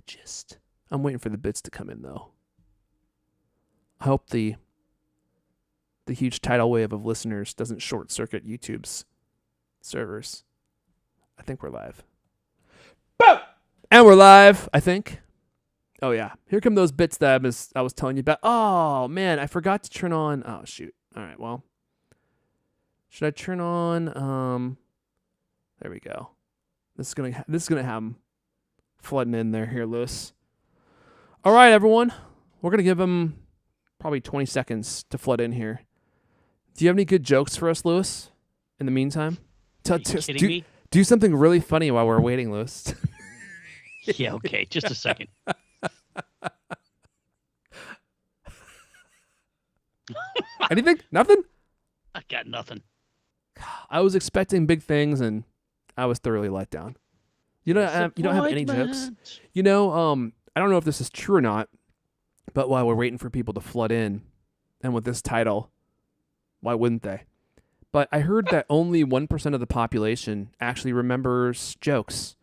gist. I'm waiting for the bits to come in, though. I hope the huge tidal wave of listeners doesn't short circuit YouTube's servers. I think we're live. Boom! And we're live, I think. Oh, yeah. Here come those bits that I was telling you about. Oh, man, I forgot to turn on. Oh, shoot. All right, well. Should I turn on? There we go. This is gonna have them flooding in there here, Lewis. All right, everyone. We're gonna give them probably 20 seconds to flood in here. Do you have any good jokes for us, Lewis? In the meantime, kidding me? Do something really funny while we're waiting, Lewis. Yeah, okay. Just a second. Anything? Nothing? I got nothing. I was expecting big things, and I was thoroughly let down. You don't have any jokes? You know, I don't know if this is true or not, but while we're waiting for people to flood in, and with this title, why wouldn't they? But I heard that only 1% of the population actually remembers jokes.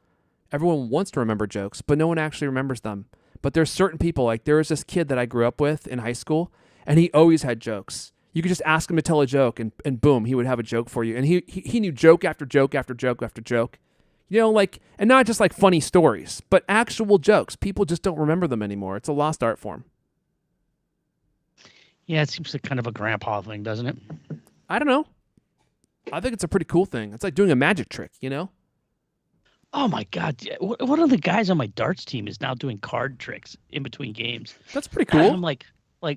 Everyone wants to remember jokes, but no one actually remembers them. But there's certain people, like there was this kid that I grew up with in high school, and he always had jokes. You could just ask him to tell a joke, and boom, he would have a joke for you. And he knew joke after joke after joke after joke. You know, like, and not just like funny stories, but actual jokes. People just don't remember them anymore. It's a lost art form. Yeah, it seems like kind of a grandpa thing, doesn't it? I don't know. I think it's a pretty cool thing. It's like doing a magic trick, you know? Oh my God! One of the guys on my darts team is now doing card tricks in between games. That's pretty cool. And I'm like,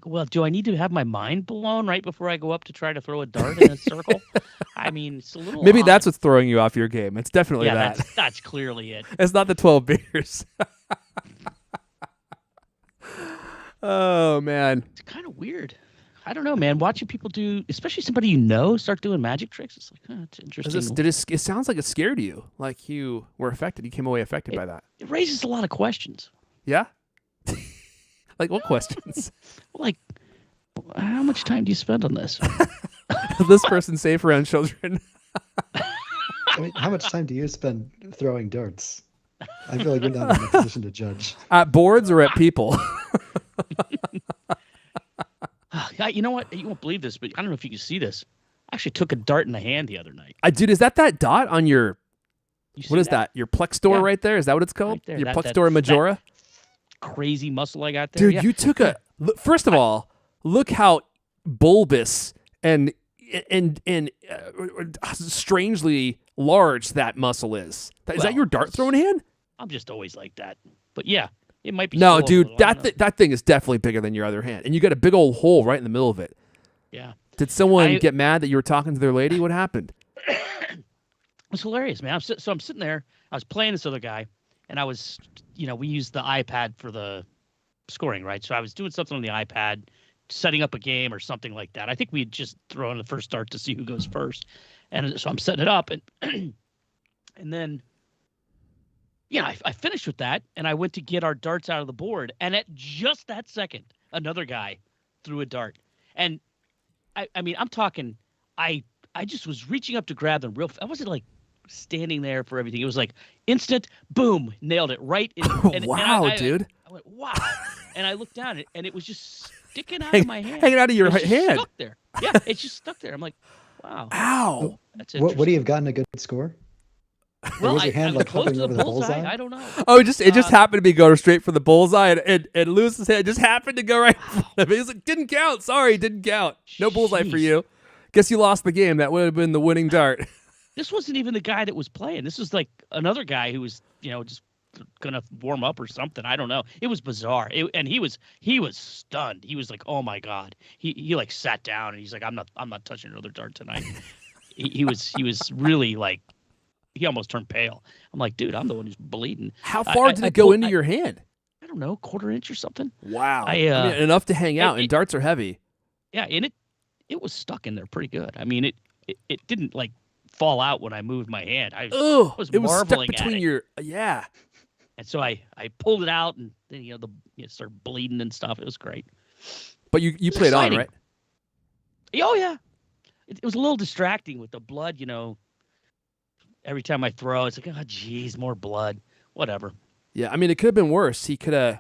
well, do I need to have my mind blown right before I go up to try to throw a dart in a circle? I mean, it's a little. Maybe odd. that's what's throwing you off your game. It's definitely that. That's clearly it. It's not the 12 beers. Oh man, It's kind of weird. I don't know, man. Watching people do, especially somebody you know, start doing magic tricks. It's like, it's interesting. It sounds like it scared you. Like you were affected. You came away affected by that. It raises a lot of questions. Yeah. Like what questions? Like, how much time do you spend on this? This person's safe around children. I mean, how much time do you spend throwing darts? I feel like we're not in a position to judge. At boards or at people? You know what? You won't believe this, but I don't know if you can see this. I actually took a dart in the hand the other night. Dude, is that dot on your... What is that? Your plextor right there? Is that what it's called? Right there. Your plextor majora? Crazy muscle I got there. Dude, you took a... First of all, look how bulbous and strangely large that muscle is. Is that your dart throwing hand? I'm just always like that. But yeah, it might be. No, dude, that thing is definitely bigger than your other hand. And you got a big old hole right in the middle of it. Yeah. Did someone get mad that you were talking to their lady? What happened? It was hilarious, man. So I'm sitting there. I was playing this other guy, and I was, we used the iPad for the scoring, right? So I was doing something on the iPad, setting up a game or something like that. I think we had just thrown the first start to see who goes first. And so I'm setting it up, and and then, I finished with that, and I went to get our darts out of the board, and at just that second, another guy threw a dart. And, I mean, I'm talking, I just was reaching up to grab them I wasn't, like, standing there for everything. It was like, instant, boom, nailed it right in. Wow, dude. I went, wow. And I looked down, and it was just sticking out of my hand. Hanging out of your hand. Stuck there. Yeah, it's just stuck there. I'm like, wow. Ow. That's interesting. Would he have gotten a good score? Well, was your hand like close hovering to over the the bullseye? I don't know. Oh, it just happened to be going straight for the bullseye, and Lewis's hand just happened to go right in front of him. He's like, didn't count. Sorry, didn't count. No bullseye for you. Guess you lost the game. That would have been the winning dart. This wasn't even the guy that was playing. This was like another guy who was, just gonna warm up or something. I don't know. It was bizarre. And he was stunned. He was like, oh my God. He like sat down and he's like, I'm not touching another dart tonight. he was really like, he almost turned pale. I'm like, dude, I'm the one who's bleeding. How far did it go into your hand? I don't know, quarter inch or something. Wow. I mean, enough to hang out, and darts are heavy. Yeah, and it was stuck in there pretty good. I mean, it didn't like fall out when I moved my hand. I was it was stuck marveling between at it. your yeah. And so I pulled it out, and then it started bleeding and stuff. It was great. But you played on, right? Oh yeah, it was a little distracting with the blood. Every time I throw, it's like, oh geez, more blood. Whatever. Yeah, I mean, it could have been worse. He could have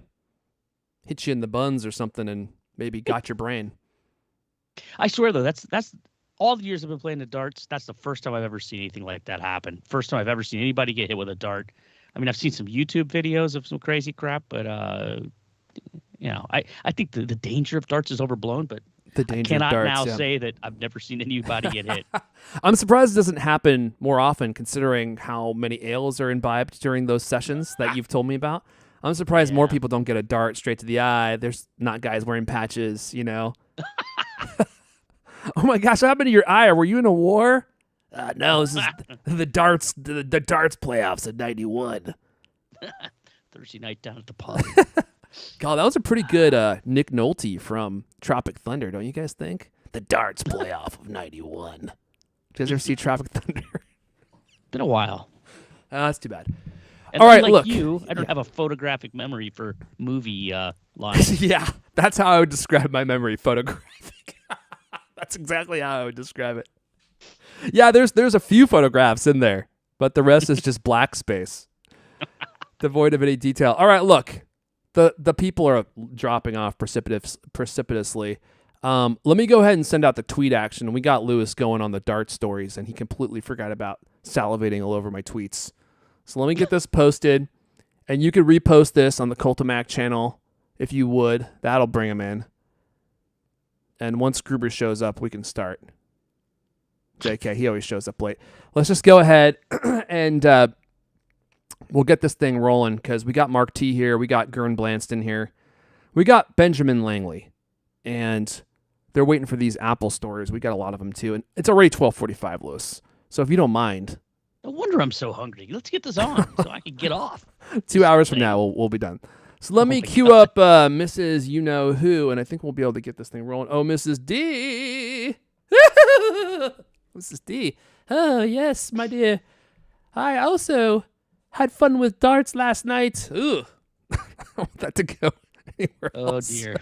hit you in the buns or something and maybe got your brain. I swear though, that's all the years I've been playing the darts. That's the first time I've ever seen anything like that happen. First time I've ever seen anybody get hit with a dart. I mean, I've seen some YouTube videos of some crazy crap, but I think the danger of darts is overblown. But The danger I cannot of darts, now say that I've never seen anybody get hit. I'm surprised it doesn't happen more often, considering how many ales are imbibed during those sessions that you've told me about. I'm surprised more people don't get a dart straight to the eye. There's not guys wearing patches, Oh my gosh, what happened to your eye? Or were you in a war? No, this is the darts playoffs in '91. Thursday night down at the pub. God, that was a pretty good Nick Nolte from Tropic Thunder, don't you guys think? The darts playoff of '91. Did you guys ever see Tropic Thunder? Been a while. That's too bad. And all right, like look. I don't have a photographic memory for movie lines. Yeah, that's how I would describe my memory, photographic. That's exactly how I would describe it. Yeah, there's a few photographs in there, but the rest is just black space, devoid of any detail. All right, look. The people are dropping off precipitously. Let me go ahead and send out the tweet action. We got Lewis going on the dart stories, and he completely forgot about salivating all over my tweets. So let me get this posted, and you could repost this on the Cultamac channel if you would. That'll bring him in. And once Gruber shows up, we can start. JK, he always shows up late. Let's just go ahead and we'll get this thing rolling because we got Mark T here. We got Gern Blanston here. We got Benjamin Langley. And they're waiting for these Apple stories. We got a lot of them too. And it's already 12:45, Lewis. So if you don't mind. No wonder I'm so hungry. Let's get this on so I can get off. 2 hours from now, we'll be done. So let me queue up Mrs. You Know Who, and I think we'll be able to get this thing rolling. Oh, Mrs. D. Mrs. D. Oh, yes, my dear. I also had fun with darts last night. Ooh. I want that to go anywhere else. Oh, dear.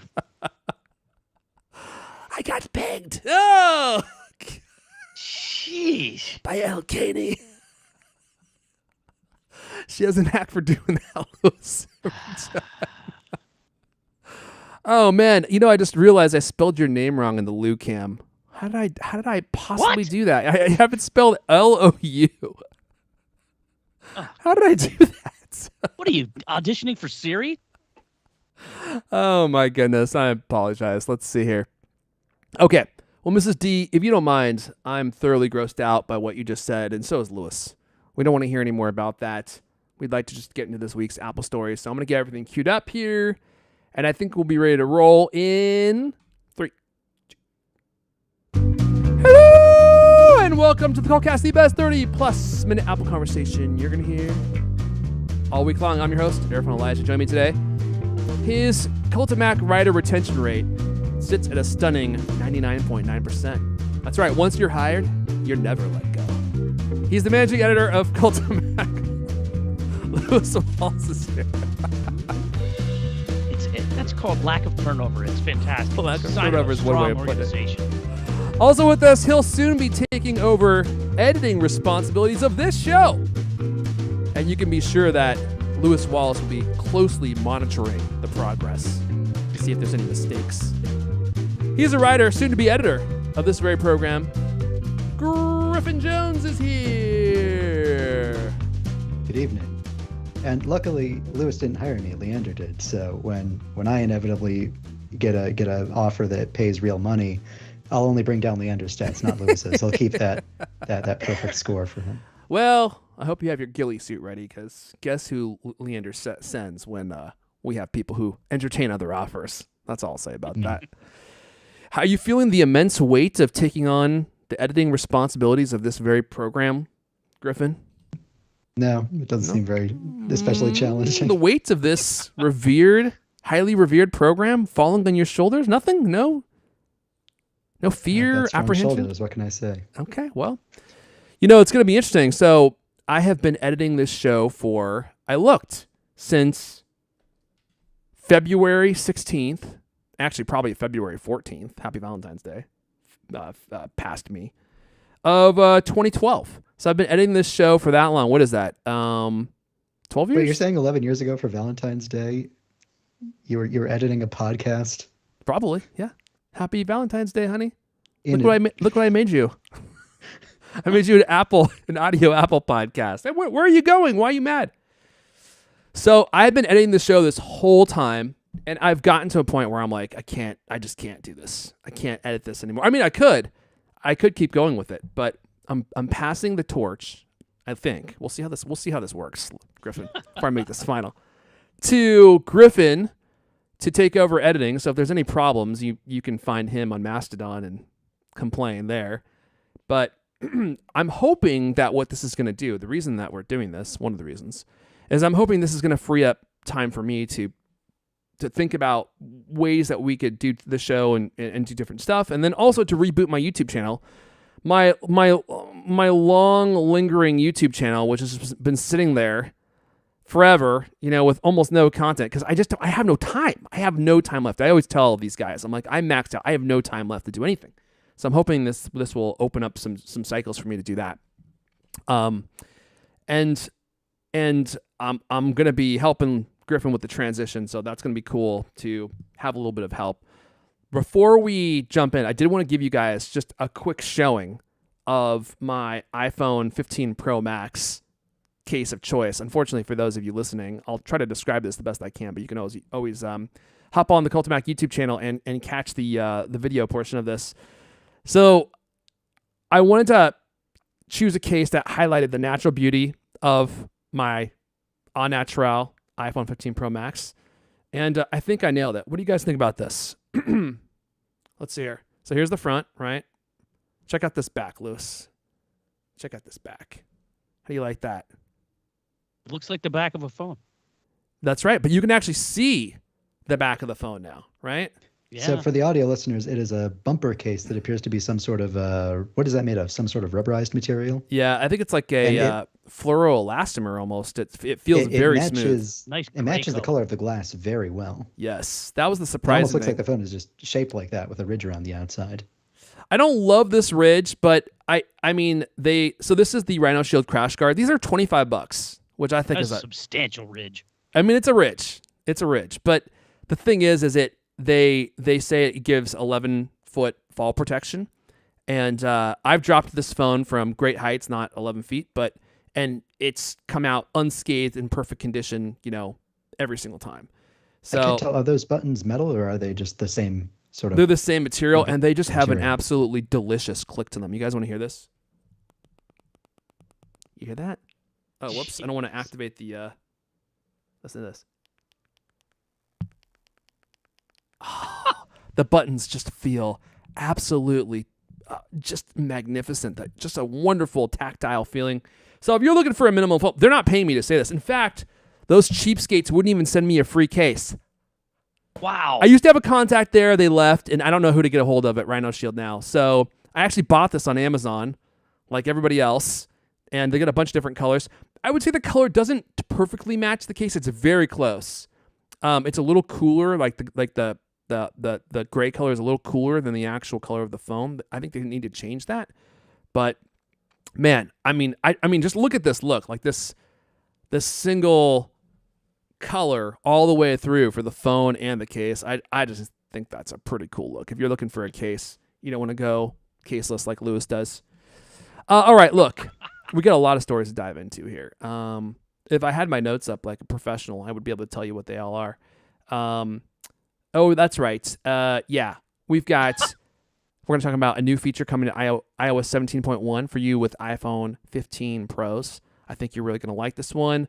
I got pegged. Oh! Jeez. By El Caney. She has a knack for doing that. Oh man, I just realized I spelled your name wrong in the Lou Cam. How did I possibly do that? I have it spelled L-O-U. How did I do that? What are you auditioning for Siri? Oh my goodness, I apologize. Let's see here. Okay. Well, Mrs. D, if you don't mind, I'm thoroughly grossed out by what you just said, and so is Lewis. We don't want to hear any more about that. We'd like to just get into this week's Apple story. So I'm going to get everything queued up here, and I think we'll be ready to roll in 3, 2. Hello, and welcome to the CultCast, the best 30-plus minute Apple conversation you're going to hear all week long. I'm your host, Erfon Elijah. Join me today. His Cultamac writer retention rate sits at a stunning 99.9%. That's right. Once you're hired, you're never let go. He's the managing editor of Cultamac. Lewis Wallace is here. That's called lack of turnover. It's fantastic. Lack of Sign turnover of a is one way strong of putting organization. Also with us, he'll soon be taking over editing responsibilities of this show. And you can be sure that Lewis Wallace will be closely monitoring the progress to see if there's any mistakes. He's a writer, soon to be editor of this very program. Griffin Jones is here. Good evening. And luckily, Lewis didn't hire me. Leander did. So when I inevitably get a offer that pays real money, I'll only bring down Leander's stats, not Lewis's. I'll keep that perfect score for him. Well, I hope you have your ghillie suit ready, because guess who Leander sends when we have people who entertain other offers. That's all I'll say about that. How are you feeling the immense weight of taking on the editing responsibilities of this very program, Griffin? No, it doesn't seem very especially challenging. The weight of this highly revered program falling on your shoulders? Nothing? No fear, apprehension? Shoulders, what can I say? Okay, well, it's going to be interesting. So I have been editing this show since February 16th, actually probably February 14th, Happy Valentine's Day, past me, of 2012. So I've been editing this show for that long. What is that? 12 12 years? Wait, you're saying 11 years ago for Valentine's Day, you were editing a podcast? Probably, yeah. Happy Valentine's Day, honey. In Look what I made you. I made you an audio Apple podcast. Hey, where are you going? Why are you mad? So I've been editing the show this whole time, and I've gotten to a point where I'm like, I just can't do this. I can't edit this anymore. I mean, I could keep going with it, but I'm passing the torch. I think we'll see how this works, Griffin. Before I make this final, to Griffin to take over editing. So if there's any problems, you can find him on Mastodon and complain there. But I'm hoping that what this is going to do, the reason that we're doing this, one of the reasons, is I'm hoping this is going to free up time for me to think about ways that we could do the show and do different stuff, and then also to reboot my YouTube channel. My long lingering YouTube channel, which has been sitting there forever, with almost no content, because I have no time. I have no time left. I always tell these guys, I'm like, I'm maxed out. I have no time left to do anything. So I'm hoping this will open up some cycles for me to do that. And I'm gonna be helping Griffin with the transition, so that's gonna be cool to have a little bit of help. Before we jump in, I did want to give you guys just a quick showing of my iPhone 15 Pro Max case of choice. Unfortunately, for those of you listening, I'll try to describe this the best I can, but you can always hop on the CultMac YouTube channel and catch the video portion of this. So I wanted to choose a case that highlighted the natural beauty of my au naturel iPhone 15 Pro Max, and I think I nailed it. What do you guys think about this? Let's see here. So here's the front, right? Check out this back, Lewis. Check out this back. How do you like that? It looks like the back of a phone. That's right, but you can actually see the back of the phone now, right? Yeah. So for the audio listeners, it is a bumper case that appears to be some sort of what is that made of? Some sort of rubberized material? Yeah, I think it's like a fluoroelastomer almost. It feels very smooth. Nice. It matches the color of the glass very well. Yes, that was the It surprising almost looks thing. like the phone is just shaped like that with a ridge around the outside. I don't love this ridge, but I mean so this is the Rhino Shield crash guard. These are $25, which I think That's is a substantial ridge. I mean, it's a ridge. It's a ridge, but the thing is they say it gives 11-foot fall protection, and I've dropped this phone from great heights, not 11 feet, and it's come out unscathed in perfect condition, every single time. So I can't tell, are those buttons metal or are they just the same sort of? they're the same material, Okay. and they just have an Material. absolutely delicious click to them. You guys want to hear this? You hear that? Oh, whoops! I don't want to activate the. Listen to this. The buttons just feel absolutely just magnificent. Just a wonderful tactile feeling. So if you're looking for a minimal phone, they're not paying me to say this. In fact, those cheapskates wouldn't even send me a free case. Wow. I used to have a contact there. They left, and I don't know who to get a hold of at Rhino Shield now. So I actually bought this on Amazon, like everybody else, and they got a bunch of different colors. I would say the color doesn't perfectly match the case. It's very close. It's a little cooler, like the gray color is a little cooler than the actual color of the phone. I think they need to change that. But man, I mean, just look at this look, like this single color all the way through for the phone and the case. I just think that's a pretty cool look. If you're looking for a case, you don't want to go caseless like Lewis does. All right, look, we got a lot of stories to dive into here. If I had my notes up like a professional, I would be able to tell you what they all are. Oh, that's right. Yeah, we're going to talk about a new feature coming to iOS 17.1 for you with iPhone 15 Pros. I think you're really going to like this one.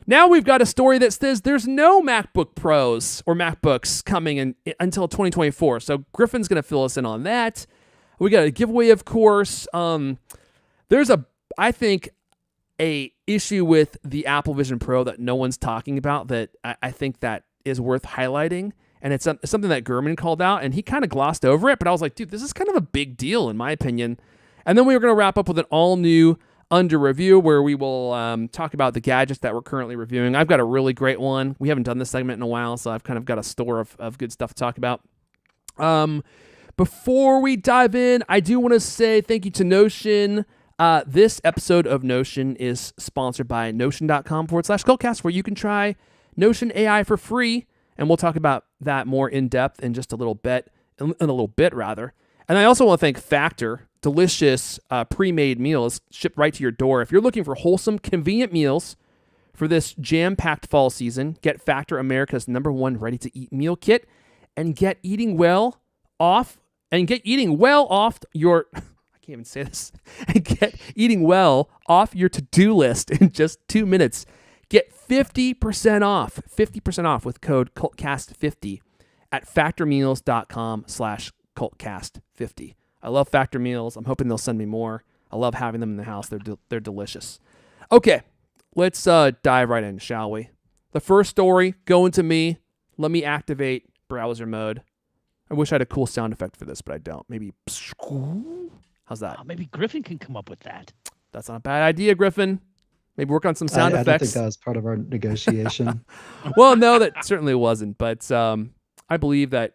Now we've got a story that says there's no MacBook Pros or MacBooks coming in until 2024. So Griffin's going to fill us in on that. We got a giveaway, of course. There's I think, a issue with the Apple Vision Pro that no one's talking about that I think that is worth highlighting. And it's something that Gurman called out, and he kind of glossed over it. But I was like, dude, this is kind of a big deal, in my opinion. And then we were going to wrap up with an all-new under review where we will talk about the gadgets that we're currently reviewing. I've got a really great one. We haven't done this segment in a while, so I've kind of got a store of good stuff to talk about. Before we dive in, I do want to say thank you to Notion. This episode of Notion is sponsored by Notion.com/CultCast, where you can try Notion AI for free. And we'll talk about that more in depth in just a little bit, rather. And I also want to thank Factor, delicious pre-made meals shipped right to your door. If you're looking for wholesome, convenient meals for this jam-packed fall season, get Factor, America's #1 ready-to-eat meal kit, and get eating well off your. I can't even say this. And get eating well off your to-do list in just 2 minutes. Get 50% off with code CultCast50 at factormeals.com/CultCast50. I love Factor meals. I'm hoping they'll send me more. I love having them in the house. They're delicious. Okay, let's dive right in, shall we? The first story, going to me. Let me activate browser mode. I wish I had a cool sound effect for this, but I don't. Maybe. How's that? Oh, maybe Griffin can come up with that. That's not a bad idea, Griffin. Maybe work on some sound effects. I don't think that was part of our negotiation. Well, no, that certainly wasn't. But I believe that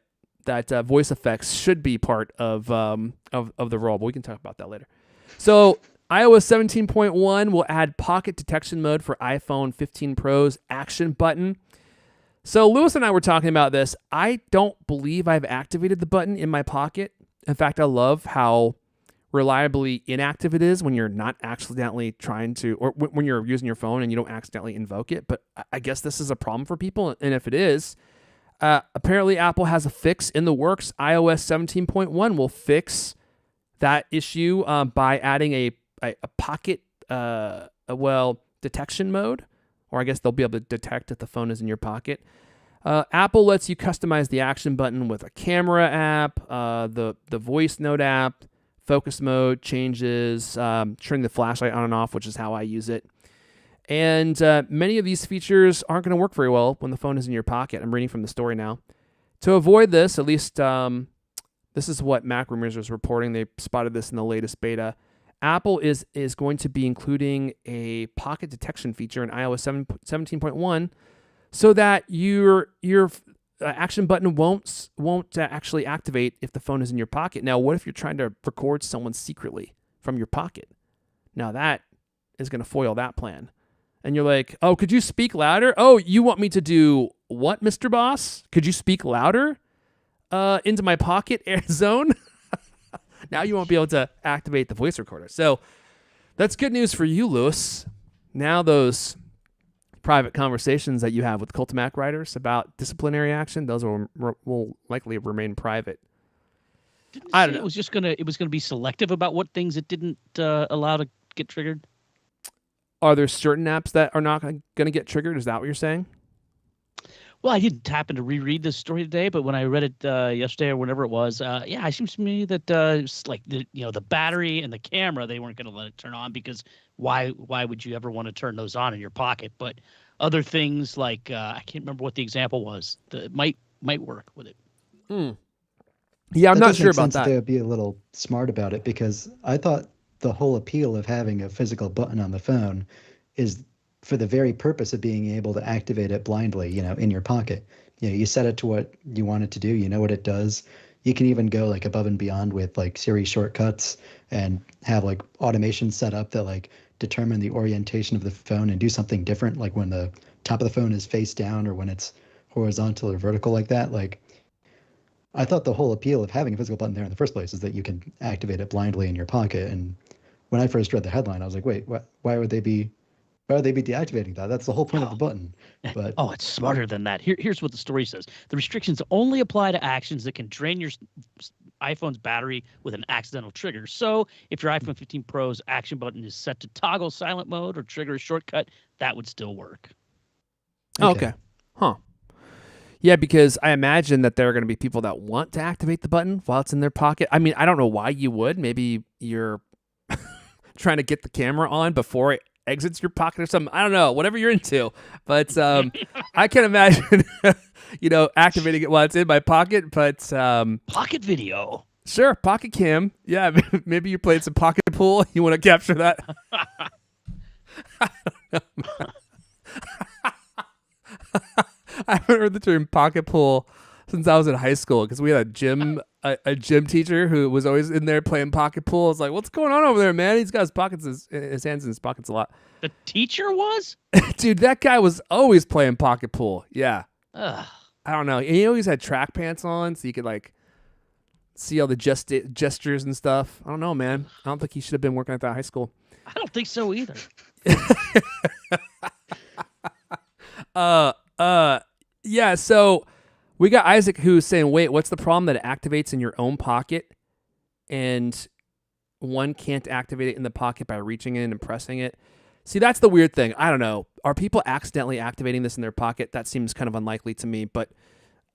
voice effects should be part of the role. But we can talk about that later. So iOS 17.1 will add pocket detection mode for iPhone 15 Pro's action button. So Lewis and I were talking about this. I don't believe I've activated the button in my pocket. In fact, I love how reliably inactive it is when you're not accidentally trying to, or when you're using your phone and you don't accidentally invoke it. But I guess this is a problem for people. And if it is, apparently Apple has a fix in the works. iOS 17.1 will fix that issue by adding a pocket, detection mode, or I guess they'll be able to detect if the phone is in your pocket. Apple lets you customize the action button with a camera app, the voice note app, focus mode changes, turning the flashlight on and off, which is how I use it. And many of these features aren't going to work very well when the phone is in your pocket. I'm reading from the story now. To avoid this, at least this is what Mac Rumors was reporting. They spotted this in the latest beta. Apple is going to be including a pocket detection feature in iOS 17.1 so that your action button won't actually activate if the phone is in your pocket. Now, what if you're trying to record someone secretly from your pocket? Now, that is going to foil that plan. And you're like, oh, could you speak louder? Oh, you want me to do what, Mr. Boss? Could you speak louder into my pocket air zone? Now you won't be able to activate the voice recorder. So that's good news for you, Lewis. Now those private conversations that you have with Cultmac writers about disciplinary action, those will likely remain private. I don't know. It was gonna be selective about what things it didn't allow to get triggered. Are there certain apps that are not going to get triggered? Is that what you're saying? Well, I didn't happen to reread this story today, but when I read it yesterday or whenever it was, it seems to me that it's like the battery and the camera, they weren't going to let it turn on because why would you ever want to turn those on in your pocket? But other things like I can't remember what the example was that might work with it. Yeah, I'm not sure about that. They would be a little smart about it because I thought the whole appeal of having a physical button on the phone is for the very purpose of being able to activate it blindly, in your pocket. You set it to what you want it to do. You know what it does. You can even go like above and beyond with like Siri shortcuts and have like automation set up that like determine the orientation of the phone and do something different, like when the top of the phone is face down or when it's horizontal or vertical like that. Like, I thought the whole appeal of having a physical button there in the first place is that you can activate it blindly in your pocket. And when I first read the headline, I was like, wait, why would they be deactivating that? That's the whole point of the button. But it's smarter than that. Here's what the story says. The restrictions only apply to actions that can drain your iPhone's battery with an accidental trigger. So if your iPhone 15 Pro's action button is set to toggle silent mode or trigger a shortcut, that would still work. Okay. Huh. Yeah, because I imagine that there are going to be people that want to activate the button while it's in their pocket. I mean, I don't know why you would. Maybe you're trying to get the camera on before it exits your pocket or something. I don't know, whatever you're into. But I can imagine, activating it while it's in my pocket. But pocket video. Sure, pocket cam. Yeah, maybe you're playing some pocket pool. You want to capture that? I don't know. I haven't heard the term pocket pool since I was in high school because we had a gym teacher who was always in there playing pocket pool. I was like, "What's going on over there, man?" He's got his hands in his pockets a lot. The teacher was? Dude, that guy was always playing pocket pool. Yeah. Ugh. I don't know. He always had track pants on, so you could like see all the gestures and stuff. I don't know, man. I don't think he should have been working at that high school. I don't think so either. Yeah. So we got Isaac who's saying, "Wait, what's the problem that it activates in your own pocket, and one can't activate it in the pocket by reaching in and pressing it?" See, that's the weird thing. I don't know. Are people accidentally activating this in their pocket? That seems kind of unlikely to me, but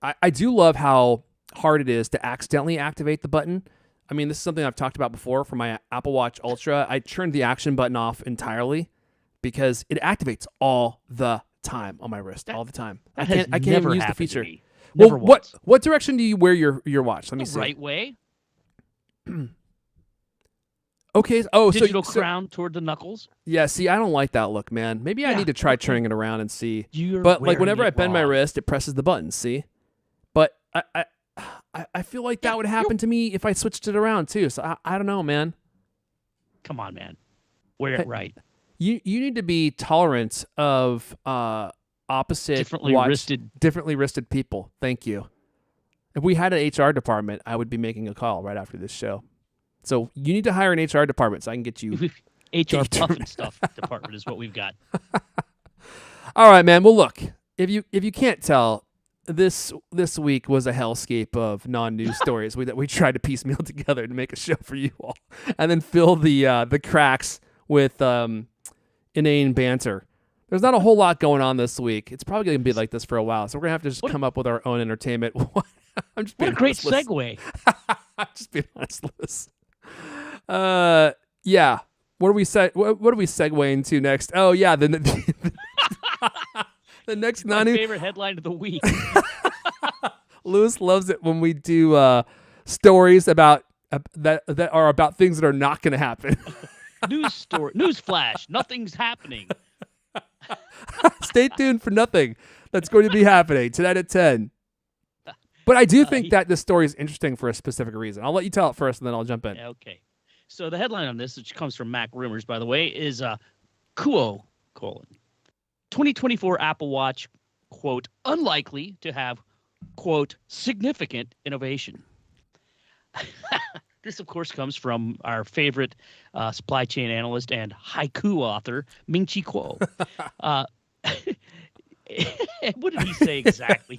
I do love how hard it is to accidentally activate the button. I mean, this is something I've talked about before for my Apple Watch Ultra. I turned the action button off entirely because it activates all the time on my wrist, all the time. I can't even use the feature. Well, what direction do you wear your watch? Let me see. Right way. Okay. Digital crown toward the knuckles. Yeah. See, I don't like that look, man. Maybe I need to try turning it around and see. You're but like whenever I bend wrong. my wrist, it presses the button. See, but I feel like that would happen to me if I switched it around too. So I don't know, man. Come on, man. Wear it right. You need to be tolerant of opposite differently wristed people. Thank you. If we had an HR department, I would be making a call right after this show. So you need to hire an HR department so I can get you. HR Puff and Stuff department is what we've got. All right, man. Well, look, if you can't tell, this week was a hellscape of non-news stories that we tried to piecemeal together to make a show for you all, and then fill the cracks with inane banter. There's not a whole lot going on this week. It's probably going to be like this for a while, so we're going to have to just come up with our own entertainment. I'm just being what a great honest, segue. I'm just being honest, Liz. Yeah. What are we segue into next? Oh yeah, the next my favorite headline of the week. Lewis loves it when we do stories about that are about things that are not going to happen. News flash. Nothing's happening. Stay tuned for nothing that's going to be happening tonight at 10. But I do think that this story is interesting for a specific reason. I'll let you tell it first, and then I'll jump in. Okay. So the headline on this, which comes from Mac Rumors, by the way, is Kuo, 2024 Apple Watch, quote, unlikely to have, quote, significant innovation. This, of course, comes from our favorite supply chain analyst and haiku author, Ming-Chi Kuo. What did he say exactly?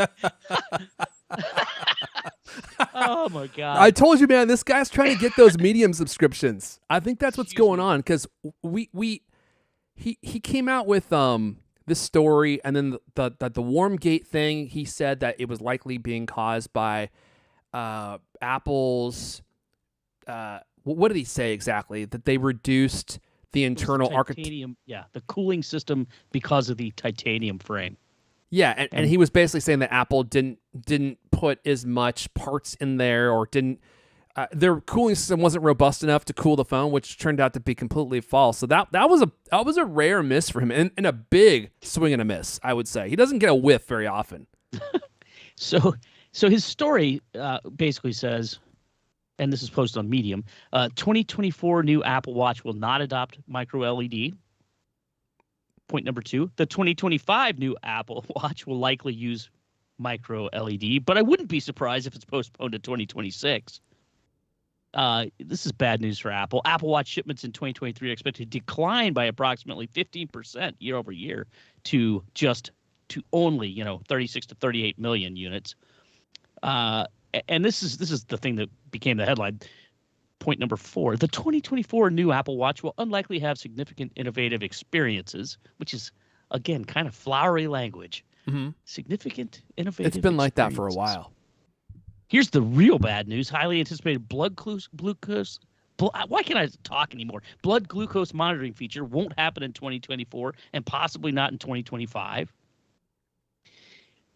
Oh my God! I told you, man. This guy's trying to get those Medium subscriptions. I think that's what's going on because he came out with this story, and then the Warmgate thing. He said that it was likely being caused by Apple's. What did he say exactly? That they reduced the internal architecture. Yeah, the cooling system because of the titanium frame. Yeah, and he was basically saying that Apple didn't put as much parts in there, or didn't their cooling system wasn't robust enough to cool the phone, which turned out to be completely false. So that was a rare miss for him, and a big swing and a miss, I would say. He doesn't get a whiff very often. So his story basically says, and this is posted on Medium, 2024 new Apple Watch will not adopt micro LED. Point number 2, the 2025 new Apple Watch will likely use micro LED, but I wouldn't be surprised if it's postponed to 2026. This is bad news for Apple. Apple Watch shipments in 2023 are expected to decline by approximately 15% year over year to only 36 to 38 million units. And this is the thing that became the headline. Point number 4, the 2024 new Apple Watch will unlikely have significant innovative experiences, which is, again, kind of flowery language. Mm-hmm. Significant innovative It's been like that for a while. Here's the real bad news. Highly anticipated glucose. Why can't I talk anymore? Blood glucose monitoring feature won't happen in 2024 and possibly not in 2025.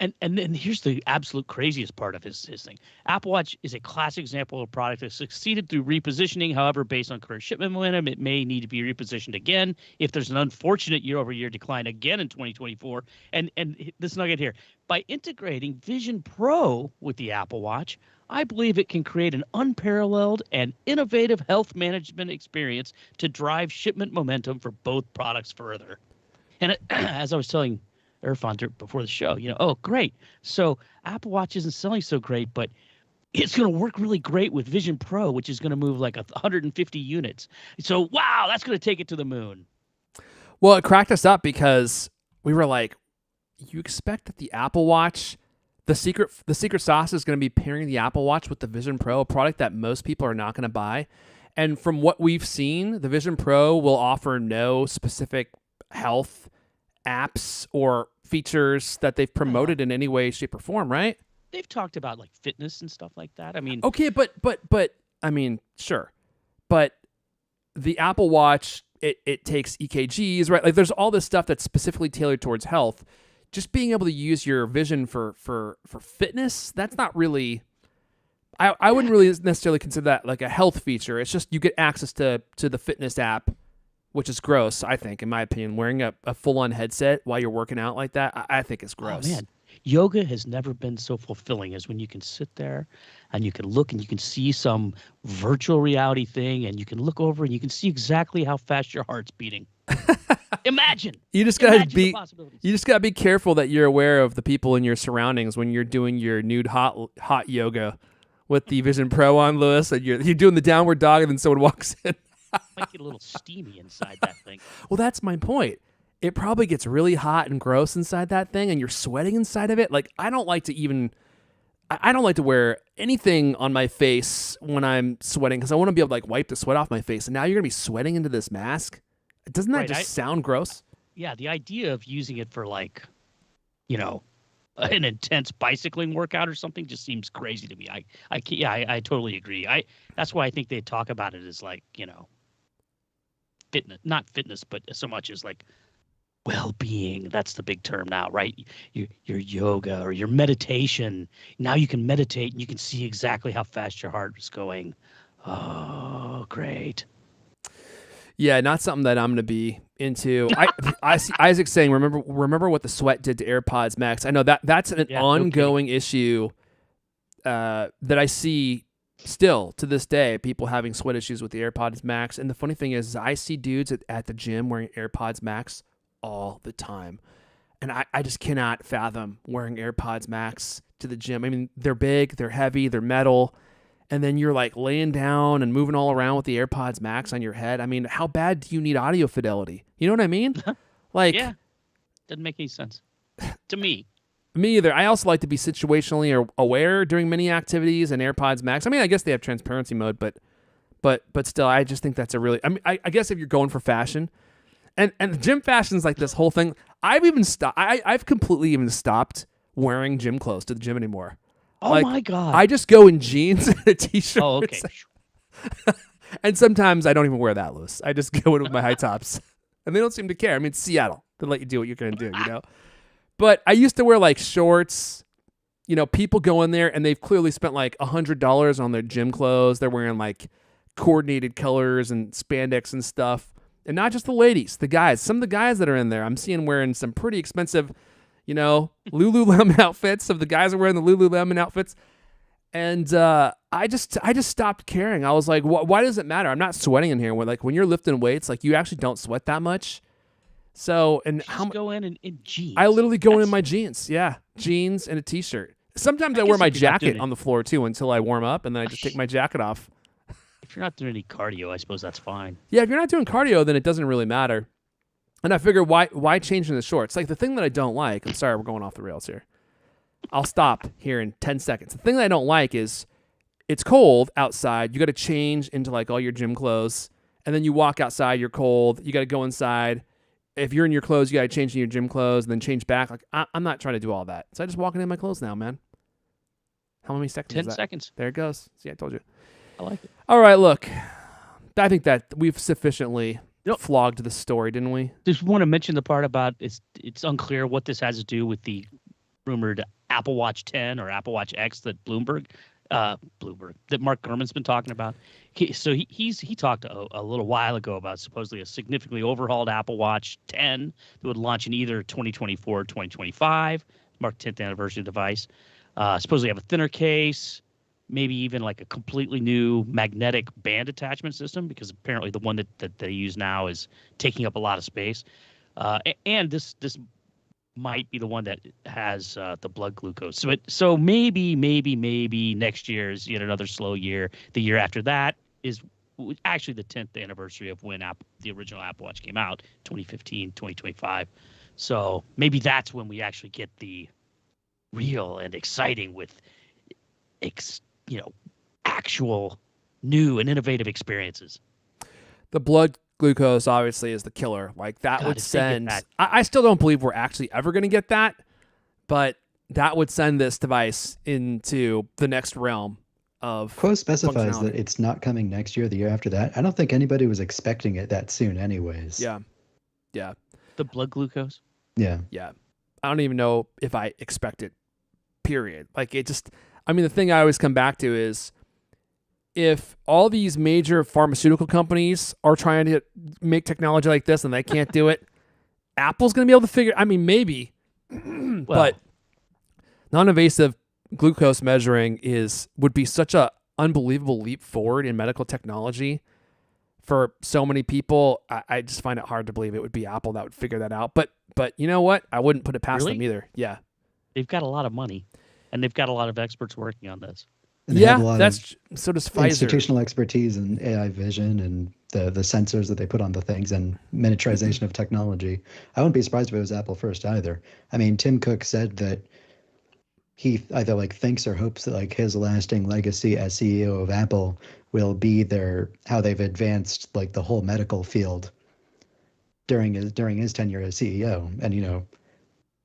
And then here's the absolute craziest part of his thing. Apple Watch is a classic example of a product that succeeded through repositioning. However, based on current shipment momentum, it may need to be repositioned again if there's an unfortunate year-over-year decline again in 2024. And this nugget here, by integrating Vision Pro with the Apple Watch, I believe it can create an unparalleled and innovative health management experience to drive shipment momentum for both products further. And as I was telling Erfon before the show, oh, great. So Apple Watch isn't selling so great, but it's going to work really great with Vision Pro, which is going to move like 150 units. So, wow, that's going to take it to the moon. Well, it cracked us up because we were like, you expect that the Apple Watch, the secret sauce is going to be pairing the Apple Watch with the Vision Pro, a product that most people are not going to buy. And from what we've seen, the Vision Pro will offer no specific health apps or features that they've promoted in any way, shape, or form, right? They've talked about like fitness and stuff like that. I mean, okay, but I mean, sure, but the Apple Watch it takes EKGs, right? Like, there's all this stuff that's specifically tailored towards health. Just being able to use your vision for fitness, that's not really. I wouldn't really necessarily consider that like a health feature. It's just you get access to the fitness app, which is gross, I think, in my opinion. Wearing a full-on headset while you're working out like that, I think is gross. Oh, man. Yoga has never been so fulfilling as when you can sit there and you can look and you can see some virtual reality thing and you can look over and you can see exactly how fast your heart's beating. Imagine. You just gotta be careful that you're aware of the people in your surroundings when you're doing your nude hot yoga with the Vision Pro on, Lewis, and you're doing the downward dog and then someone walks in. Might get a little steamy inside that thing. Well, that's my point. It probably gets really hot and gross inside that thing, and you're sweating inside of it. Like, I don't like to wear anything on my face when I'm sweating because I want to be able to like wipe the sweat off my face. And now you're gonna be sweating into this mask. Doesn't that just sound gross? Yeah, the idea of using it for like, an intense bicycling workout or something just seems crazy to me. I totally agree. That's why I think they talk about it as like, fitness, not fitness, but so much as like well-being. That's the big term now, right? Your yoga or your meditation. Now you can meditate and you can see exactly how fast your heart is going. Oh, great. Yeah, not something that I'm going to be into. I see Isaac saying, remember what the sweat did to AirPods Max. I know that's an ongoing issue that I see still to this day, people having sweat issues with the AirPods Max. And the funny thing is I see dudes at the gym wearing AirPods Max all the time. And I just cannot fathom wearing AirPods Max to the gym. I mean, they're big, they're heavy, they're metal. And then you're like laying down and moving all around with the AirPods Max on your head. I mean, how bad do you need audio fidelity? You know what I mean? Like, yeah, doesn't make any sense to me. Me either. I also like to be situationally aware during many activities, and AirPods Max. I mean, I guess they have transparency mode, but still, I just think that's a really. I mean, I guess if you're going for fashion, and gym fashion is like this whole thing. I've completely even stopped wearing gym clothes to the gym anymore. Oh, like, my God. I just go in jeans and a t-shirt. Oh, okay. And sometimes I don't even wear that loose. I just go in with my high tops. And they don't seem to care. I mean, it's Seattle. They let you do what you're going to do, But I used to wear like shorts. People go in there and they've clearly spent like $100 on their gym clothes. They're wearing like coordinated colors and spandex and stuff. And not just the ladies, the guys. Some of the guys that are in there, I'm seeing wearing some pretty expensive Lululemon outfits. Of the guys are wearing the Lululemon outfits. And I just stopped caring. I was like, why does it matter? I'm not sweating in here. When you're lifting weights, like you actually don't sweat that much. So, and how go in jeans? I literally go in my jeans. Yeah, jeans and a t-shirt. Sometimes I wear my jacket on the floor too until I warm up, and then I just take my jacket off. If you're not doing any cardio, I suppose that's fine. Yeah, if you're not doing cardio, then it doesn't really matter. And I figure, why change in the shorts? Like, the thing that I don't like, I'm sorry, we're going off the rails here. I'll stop here in 10 seconds. The thing that I don't like is it's cold outside. You got to change into like all your gym clothes. And then you walk outside, you're cold. You got to go inside. If you're in your clothes, you got to change in your gym clothes and then change back. Like, I'm not trying to do all that. So I just walk in my clothes now, man. How many seconds 10 is that? seconds. There it goes. See, I told you. I like it. All right, look. I think that we've sufficiently flogged the story, didn't we? Just want to mention the part about it's unclear what this has to do with the rumored Apple Watch 10 or Apple Watch X that that Mark Gurman's been talking about. He talked a little while ago about supposedly a significantly overhauled Apple Watch 10 that would launch in either 2024 or 2025, mark 10th anniversary device. Supposedly have a thinner case, maybe even like a completely new magnetic band attachment system, because apparently the one that they use now is taking up a lot of space. And this might be the one that has the blood glucose. So maybe next year is yet another slow year. The year after that is actually the 10th anniversary of when the original Apple Watch came out, 2015, 2025. So maybe that's when we actually get the real and exciting with, actual new and innovative experiences. The blood glucose obviously is the killer. Like that would send. I still don't believe we're actually ever going to get that, but that would send this device into the next realm of. Quo specifies that it's not coming next year, the year after that. I don't think anybody was expecting it that soon, anyways. Yeah. The blood glucose. Yeah. I don't even know if I expect it. Period. Like it just. I mean, the thing I always come back to is, if all these major pharmaceutical companies are trying to make technology like this and they can't do it, Apple's going to be able to figure. I mean, maybe, but non-invasive glucose measuring would be such a unbelievable leap forward in medical technology for so many people. I just find it hard to believe it would be Apple that would figure that out. But you know what? I wouldn't put it past them either. Yeah, they've got a lot of money, and they've got a lot of experts working on this. So does Pfizer. Institutional expertise in AI vision and the sensors that they put on the things and miniaturization of technology. I wouldn't be surprised if it was Apple first either. I mean, Tim Cook said that he either thinks or hopes that his lasting legacy as CEO of Apple will be how they've advanced the whole medical field during his tenure as CEO. And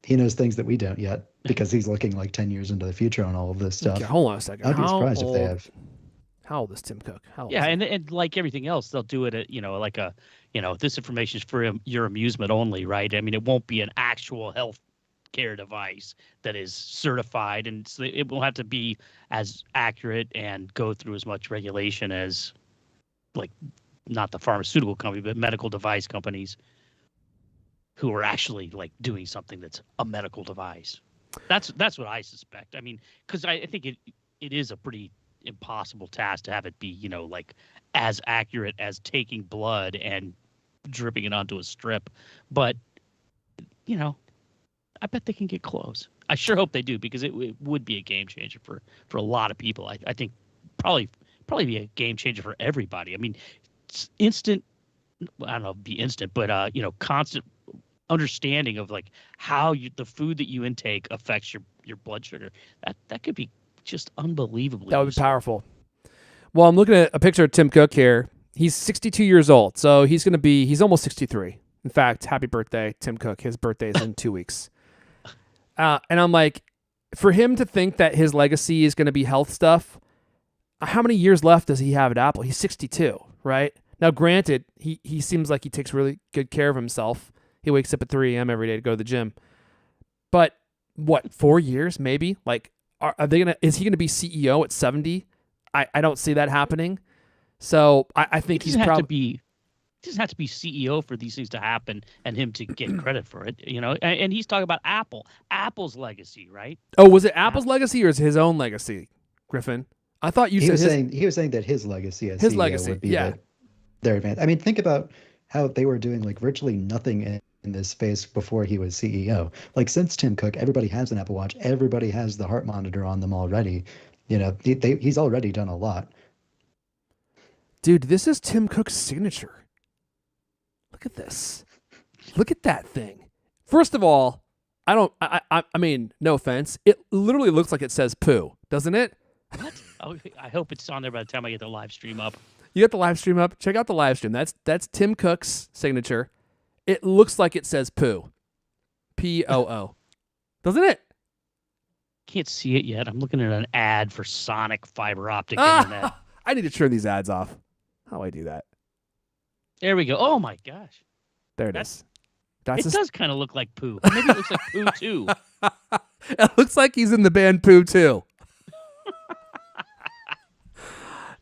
he knows things that we don't yet, because he's looking 10 years into the future on all of this stuff. Okay, hold on a second. I'd be surprised if they have. How old is Tim Cook? And like everything else, they'll do it at this information is for your amusement only, right? I mean, it won't be an actual health care device that is certified, and so it will have to be as accurate and go through as much regulation as not the pharmaceutical company, but medical device companies who are actually doing something that's a medical device. That's what I suspect. I mean, because I think it is a pretty impossible task to have it be as accurate as taking blood and dripping it onto a strip. But I bet they can get close. I sure hope they do, because it would be a game changer for a lot of people. I think probably be a game changer for everybody. I mean, it's instant. I don't know, be instant, but constant understanding of how the food that you intake affects your blood sugar. That could be just unbelievably. That would be powerful. Well, I'm looking at a picture of Tim Cook here. He's 62 years old, so he's almost 63. In fact, happy birthday, Tim Cook. His birthday is in 2 weeks. And I'm like, for him to think that his legacy is going to be health stuff, how many years left does he have at Apple? He's 62, right? Now, granted, he seems like he takes really good care of himself. He wakes up at 3 a.m. every day to go to the gym. But what, 4 years maybe? Is he gonna be CEO at 70? I don't see that happening. So I think he's probably. He doesn't have to be CEO for these things to happen and him to get credit for it, And he's talking about Apple's legacy, right? Oh, was it Apple's legacy or is his own legacy, Griffin? I thought he was saying that his legacy as CEO would be their advance. I mean, think about how they were doing virtually nothing in this space before he was CEO. Since Tim Cook, everybody has an Apple Watch. Everybody has the heart monitor on them already. He's already done a lot. Dude, this is Tim Cook's signature. Look at this. Look at that thing. First of all, I mean, no offense. It literally looks like it says poo, doesn't it? What? Oh, I hope it's on there by the time I get the live stream up. You got the live stream up? Check out the live stream. That's Tim Cook's signature. It looks like it says poo. P-O-O. Doesn't it? Can't see it yet. I'm looking at an ad for Sonic fiber optic internet. I need to turn these ads off. How do I do that? There we go. Oh my gosh. There it is. It does kind of look like poo. Maybe it looks like poo too. It looks like he's in the band Pooh too.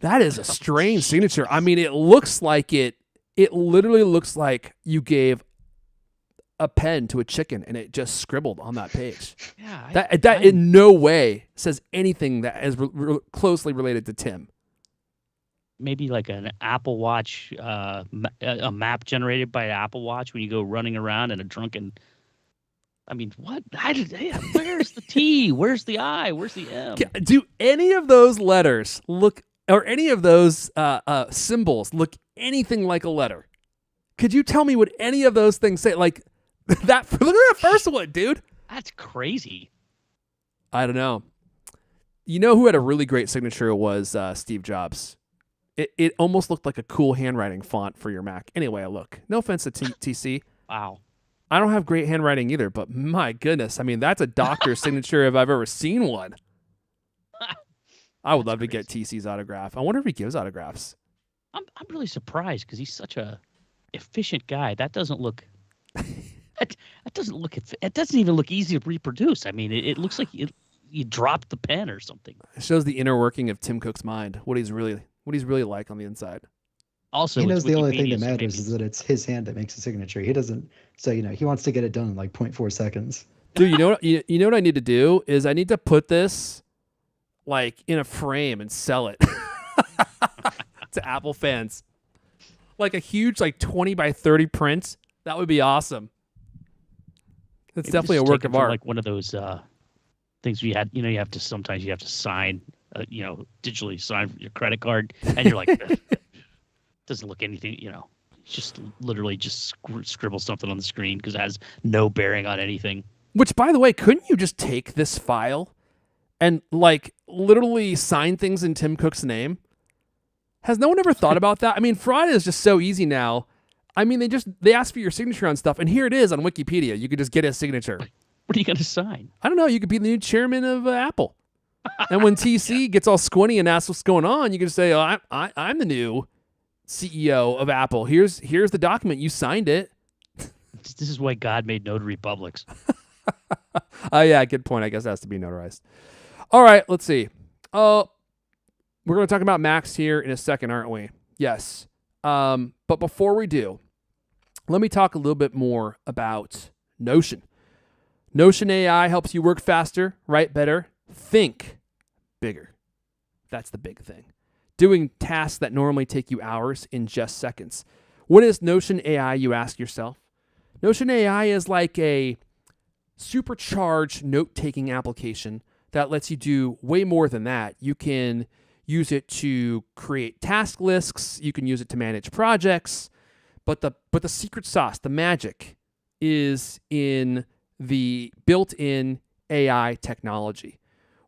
That is a strange signature. I mean, it looks like it literally looks like you gave a pen to a chicken and it just scribbled on that page. Yeah. That in no way says anything that is closely related to Tim. Maybe like an Apple Watch, a map generated by an Apple Watch when you go running around in a drunken. I mean, what? Where's the T? Where's the I? Where's the M? Do any of those letters look, or any of those symbols look anything like a letter? Could you tell me what any of those things say? Like that. Look at that first one, dude. That's crazy. I don't know. You know who had a really great signature was Steve Jobs. It almost looked like a cool handwriting font for your Mac. Anyway, look. No offense to TC. Wow. I don't have great handwriting either, but my goodness. I mean, that's a doctor's signature if I've ever seen one. I would love to get TC's autograph. I wonder if he gives autographs. I'm really surprised because he's such a efficient guy. That doesn't look. That doesn't look. It doesn't even look easy to reproduce. I mean, it looks like you dropped the pen or something. It shows the inner working of Tim Cook's mind. What he's really like on the inside. Also, he knows the only thing that matters is that it's his hand that makes the signature. He doesn't. So he wants to get it done in like 0.4 seconds. Dude, you know what I need to do is I need to put this like in a frame and sell it to Apple fans. Like a huge 20 by 30 print. That would be awesome. It's definitely a work of art. Like one of those things you had. You have to sign. Digitally sign your credit card, and you're like, doesn't look anything. Just literally just scribble something on the screen because it has no bearing on anything. Which, by the way, couldn't you just take this file and literally sign things in Tim Cook's name? Has no one ever thought about that? I mean, fraud is just so easy now. I mean, they ask for your signature on stuff, and here it is on Wikipedia. You could just get his signature. What are you going to sign? I don't know. You could be the new chairman of Apple. And when TC gets all squinty and asks what's going on, you can say, "Oh, I'm the new CEO of Apple. Here's the document. You signed it." This is why God made notary publics. Oh yeah, good point. I guess it has to be notarized. All right, let's see. We're going to talk about Macs here in a second, aren't we? Yes. But before we do, let me talk a little bit more about Notion. Notion AI helps you work faster, write better, think bigger. That's the big thing. Doing tasks that normally take you hours in just seconds. What is Notion AI, you ask yourself? Notion AI is like a supercharged note-taking application that lets you do way more than that. You can use it to create task lists. You can use it to manage projects. But the secret sauce, the magic, is in the built-in AI technology,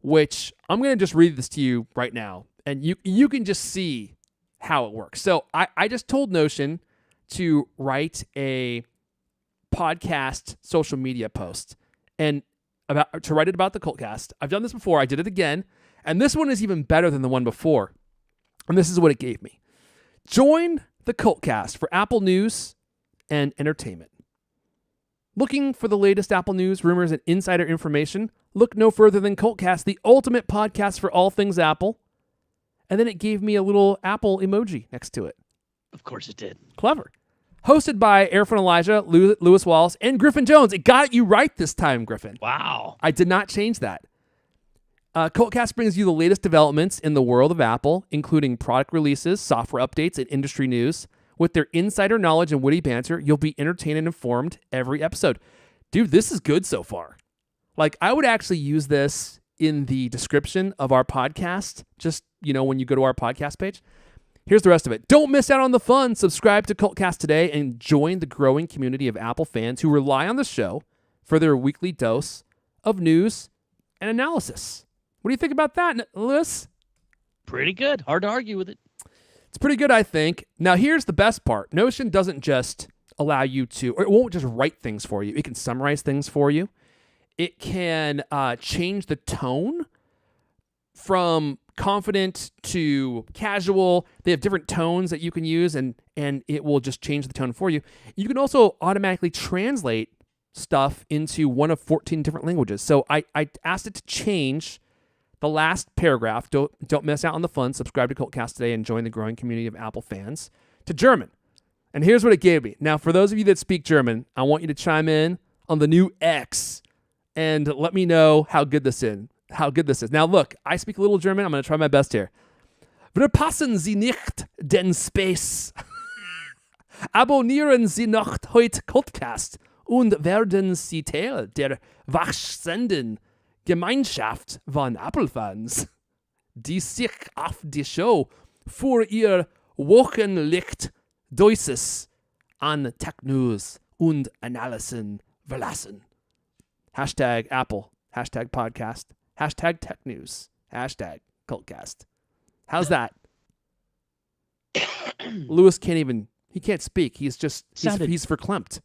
which I'm going to just read this to you right now, and you can just see how it works. So I just told Notion to write a podcast social media post and to write it about the CultCast. I've done this before. I did it again. And this one is even better than the one before. And this is what it gave me. Join the CultCast for Apple news and entertainment. Looking for the latest Apple news, rumors, and insider information? Look no further than CultCast, the ultimate podcast for all things Apple. And then it gave me a little Apple emoji next to it. Of course it did. Clever. Hosted by Erfon Elijah, Lewis Wallace, and Griffin Jones. It got you right this time, Griffin. Wow. I did not change that. CultCast brings you the latest developments in the world of Apple, including product releases, software updates, and industry news. With their insider knowledge and witty banter, you'll be entertained and informed every episode. Dude, this is good so far. I would actually use this in the description of our podcast, just, when you go to our podcast page. Here's the rest of it. Don't miss out on the fun. Subscribe to CultCast today and join the growing community of Apple fans who rely on the show for their weekly dose of news and analysis. What do you think about that, Lewis? Pretty good. Hard to argue with it. It's pretty good, I think. Now, here's the best part. Notion doesn't just allow you to, or it won't just write things for you. It can summarize things for you. It can change the tone from confident to casual. They have different tones that you can use, and it will just change the tone for you. You can also automatically translate stuff into one of 14 different languages. So I asked it to change the last paragraph. Don't miss out on the fun. Subscribe to CultCast today and join the growing community of Apple fans, to German. And here's what it gave me. Now, for those of you that speak German, I want you to chime in on the new X and let me know how good this is. Now, look, I speak a little German. I'm going to try my best here. Verpassen Sie nicht den Space. Abonnieren Sie noch heute CultCast und werden Sie Teil der wachsenden Gemeinschaft von Apple-Fans, die sich auf die Show für ihr wochenlich Dosis an Tech-News und Analysen verlassen. Hashtag Apple, hashtag Podcast, hashtag Tech News, hashtag CultCast. How's that? Lewis he can't speak. He's he's verklempt.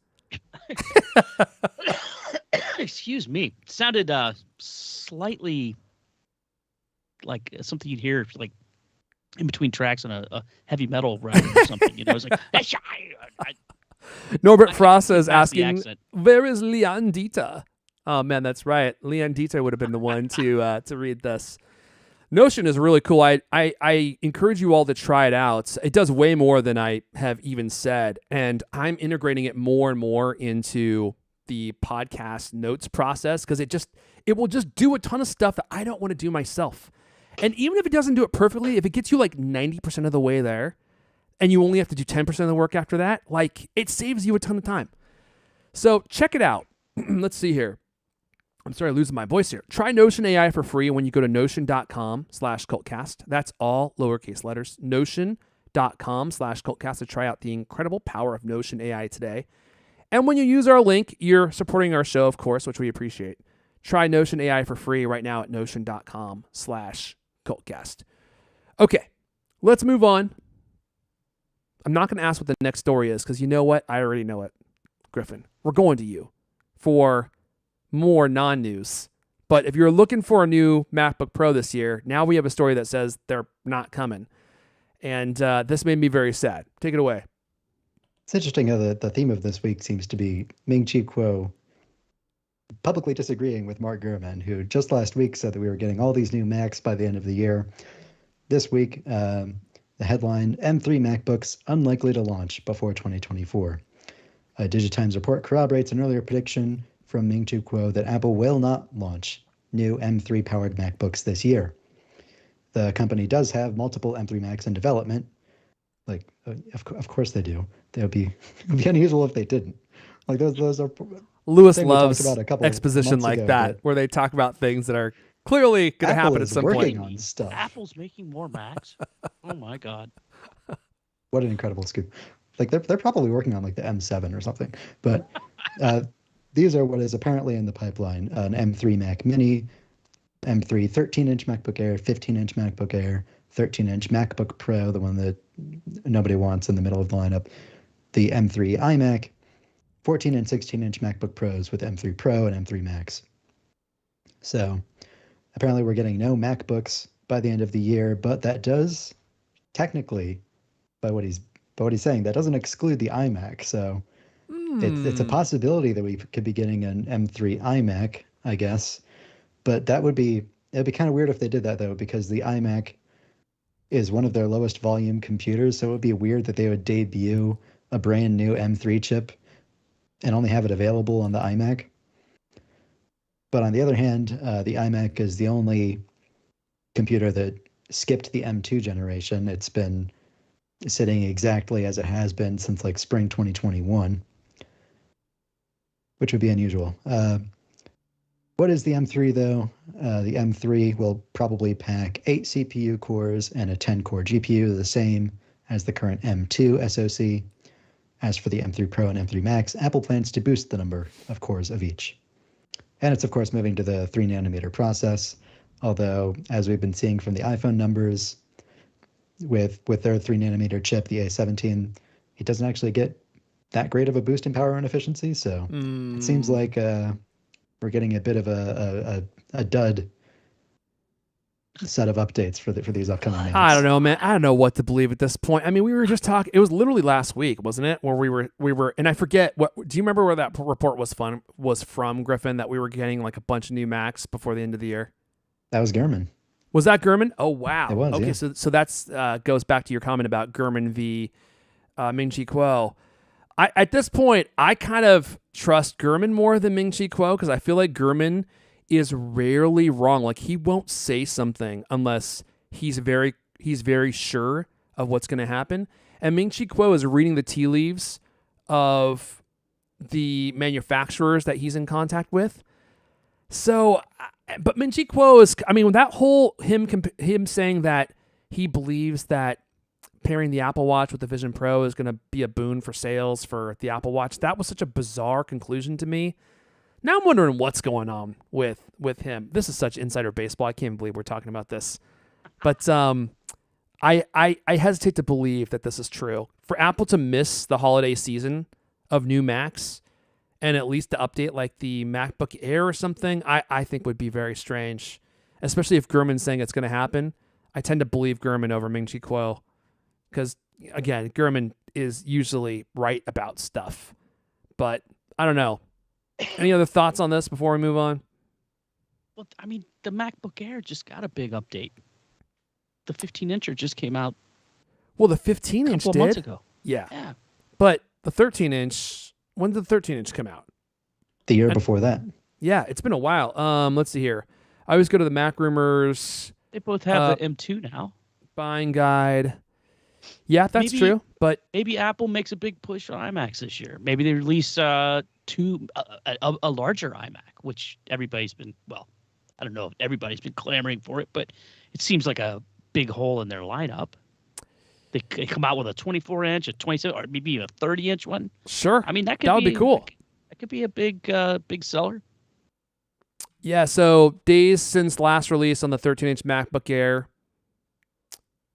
Excuse me. Sounded slightly like something you'd hear like in between tracks on a heavy metal record or something. It's like Norbert Frost is asking, where is Leon Dieter? Oh man, that's right. Leon Dieter would have been the one to read this. Notion is really cool. I encourage you all to try it out. It does way more than I have even said, and I'm integrating it more and more into the podcast notes process because it will just do a ton of stuff that I don't want to do myself. And even if it doesn't do it perfectly, if it gets you like 90% of the way there and you only have to do 10% of the work after that, like it saves you a ton of time. So check it out. Let's see here. I'm sorry, losing my voice here. Try Notion AI for free when you go to notion.com/cultcast. That's all lowercase letters. Notion.com/cultcast to try out the incredible power of Notion AI today. And when you use our link, you're supporting our show, of course, which we appreciate. Try Notion AI for free right now at notion.com/cultcast. Okay, let's move on. I'm not going to ask what the next story is because you know what? I already know it. Griffin, we're going to you for more non-news. But if you're looking for a new MacBook Pro this year, now we have a story that says they're not coming. And this made me very sad. Take it away. It's interesting how the theme of this week seems to be Ming-Chi Kuo publicly disagreeing with Mark Gurman, who just last week said that we were getting all these new Macs by the end of the year. This week, the headline, M3 MacBooks unlikely to launch before 2024. A Digitimes report corroborates an earlier prediction from Ming-Chi Kuo that Apple will not launch new M3-powered MacBooks this year. The company does have multiple M3 Macs in development. Of course they do. It would be unusual if they didn't. Like those are. Lewis loves exposition like that, where they talk about things that are clearly going to happen at some point. On stuff. Apple's making more Macs. Oh my God! What an incredible scoop! Like they're probably working on like the M7 or something. But these are what is apparently in the pipeline: an M3 Mac Mini, M3 13-inch MacBook Air, 15-inch MacBook Air, 13-inch MacBook Pro, the one that nobody wants in the middle of the lineup, the M3 iMac, 14 and 16-inch MacBook Pros with M3 Pro and M3 Max. So apparently we're getting no MacBooks by the end of the year, but that does technically, by what he's saying, that doesn't exclude the iMac. So it's a possibility that we could be getting an M3 iMac, I guess. But it'd be kind of weird if they did that though, because the iMac is one of their lowest volume computers. So it would be weird that they would debut a brand new M3 chip and only have it available on the iMac. But on the other hand, the iMac is the only computer that skipped the M2 generation. It's been sitting exactly as it has been since like spring 2021, which would be unusual. What is the M3 though? The M3 will probably pack 8 CPU cores and a 10-core GPU, the same as the current M2 SoC. As for the M3 Pro and M3 Max, Apple plans to boost the number of cores of each. And it's, of course, moving to the 3-nanometer process, although, as we've been seeing from the iPhone numbers, with their 3-nanometer chip, the A17, it doesn't actually get that great of a boost in power and efficiency, so it seems like we're getting a bit of a dud set of updates for these upcoming Macs. I don't know, man. I don't know what to believe at this point. I mean, we were just talking. It was literally last week, wasn't it? Where we were, and I forget what. Do you remember where that report was from, Griffin? That we were getting like a bunch of new Macs before the end of the year. That was Gurman. Was that Gurman? Oh wow. It was. Okay, Yeah. so that's goes back to your comment about Gurman v. Ming-Chi Kuo. At this point, I kind of trust Gurman more than Ming-Chi Kuo because I feel like Gurman is rarely wrong. Like he won't say something unless he's very sure of what's going to happen. And Ming-Chi Kuo is reading the tea leaves of the manufacturers that he's in contact with. So, but Ming-Chi Kuo is, I mean, that whole him saying that he believes that pairing the Apple Watch with the Vision Pro is going to be a boon for sales for the Apple Watch. That was such a bizarre conclusion to me. Now I'm wondering what's going on with him. This is such insider baseball. I can't believe we're talking about this. But I hesitate to believe that this is true. For Apple to miss the holiday season of new Macs and at least to update like the MacBook Air or something, I think would be very strange, especially if Gurman's saying it's going to happen. I tend to believe Gurman over Ming-Chi Kuo because, again, Gurman is usually right about stuff. But I don't know. Any other thoughts on this before we move on? Well, I mean, the MacBook Air just got a big update. The 15-incher just came out. Well, the 15-inch a couple did. Months ago. Yeah. But the 13-inch, when did the 13-inch come out? The year before that. Yeah, it's been a while. Let's see here. I always go to the Mac Rumors. They both have the M2 now. Buying guide. Yeah, that's true. But maybe Apple makes a big push on iMacs this year. Maybe they release a larger iMac, which everybody's been, well, I don't know if everybody's been clamoring for it, but it seems like a big hole in their lineup. They come out with a 24-inch, a 27, or maybe a 30-inch one. Sure. I mean, that would be cool. That could be a big seller. Yeah, so days since last release on the 13-inch MacBook Air,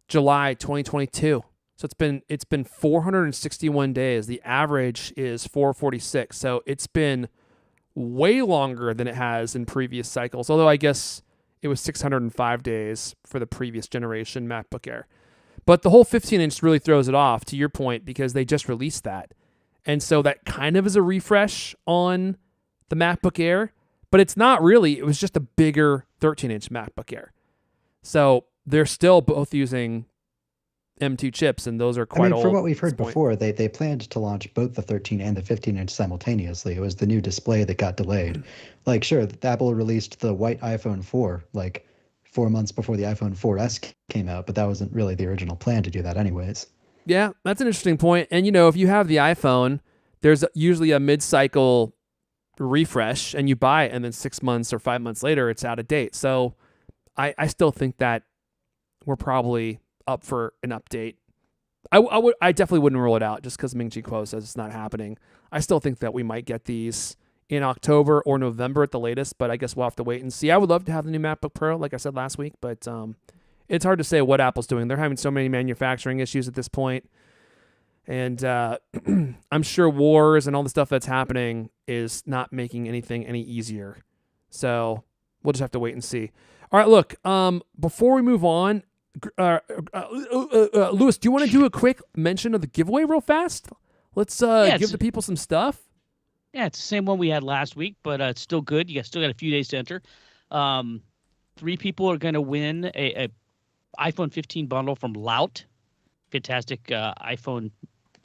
July 2022. So it's been 461 days. The average is 446. So it's been way longer than it has in previous cycles. Although I guess it was 605 days for the previous generation MacBook Air. But the whole 15-inch really throws it off, to your point, because they just released that. And so that kind of is a refresh on the MacBook Air, but it's not really. It was just a bigger 13-inch MacBook Air. So they're still both using M2 chips, and those are quite old. From what we've heard before, they planned to launch both the 13 and the 15-inch simultaneously. It was the new display that got delayed. Like, sure, Apple released the white iPhone 4, like 4 months before the iPhone 4S came out, but that wasn't really the original plan to do that anyways. Yeah, that's an interesting point. And, if you have the iPhone, there's usually a mid-cycle refresh, and you buy it, and then 6 months or 5 months later, it's out of date. So I still think that we're probably up for an update. I definitely wouldn't rule it out just because Ming-Chi Kuo says it's not happening. I still think that we might get these in October or November at the latest, but I guess we'll have to wait and see. I would love to have the new MacBook Pro, like I said last week, but it's hard to say what Apple's doing. They're having so many manufacturing issues at this point, and I'm sure wars and all the stuff that's happening is not making anything any easier. So we'll just have to wait and see. All right, look, before we move on, Lewis, do you want to do a quick mention of the giveaway real fast? Let's give the people some stuff. Yeah, it's the same one we had last week, but it's still good. You still got a few days to enter. 3 people are going to win a iPhone 15 bundle from Lout, fantastic iPhone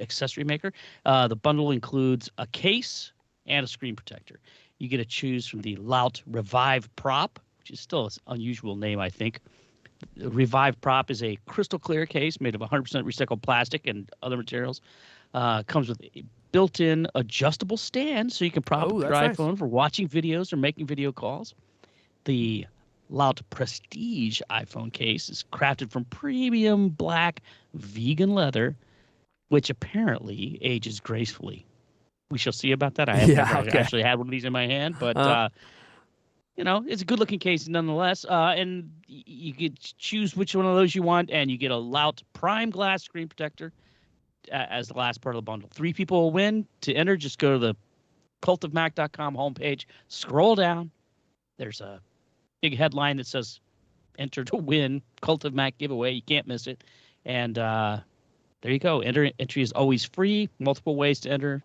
accessory maker. The bundle includes a case and a screen protector. You get to choose from the Lout Revive Prop, which is still an unusual name, I think. The Revive Prop is a crystal clear case made of 100% recycled plastic and other materials. Comes with a built-in adjustable stand, so you can prop up your iPhone for watching videos or making video calls. The Lout Prestige iPhone case is crafted from premium black vegan leather, which apparently ages gracefully. We shall see about that. I have never actually had one of these in my hand, but it's a good-looking case nonetheless. And you could choose which one of those you want, and you get a Lout Prime Glass screen protector as the last part of the bundle. 3 people will win. To enter, just go to the cultofmac.com homepage, scroll down. There's a big headline that says enter to win Cult of Mac giveaway. You can't miss it. And there you go. Entry is always free. Multiple ways to enter.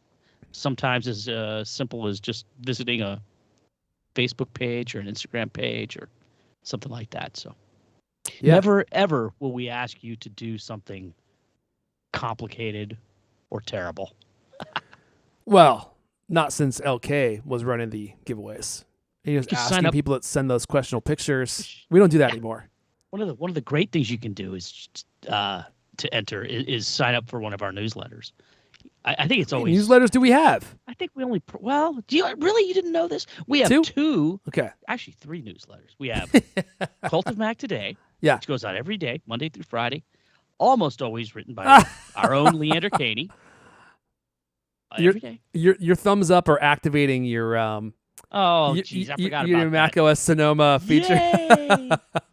Sometimes as simple as just visiting a Facebook page or an Instagram page or something like that. So never, ever will we ask you to do something complicated or terrible. Well, not since LK was running the giveaways. He was asking people that send those questionable pictures. We don't do that anymore. One of the great things you can do is to enter is sign up for one of our newsletters. I think it's always newsletters. Do we have? I think we only do you really? You didn't know this? We have two. Okay, actually 3 newsletters. We have Cult of Mac Today, which goes out every day, Monday through Friday, almost always written by our own Leander Caney. Every day. Your thumbs up are activating your oh jeez, I forgot your about Mac OS Sonoma feature. Yay!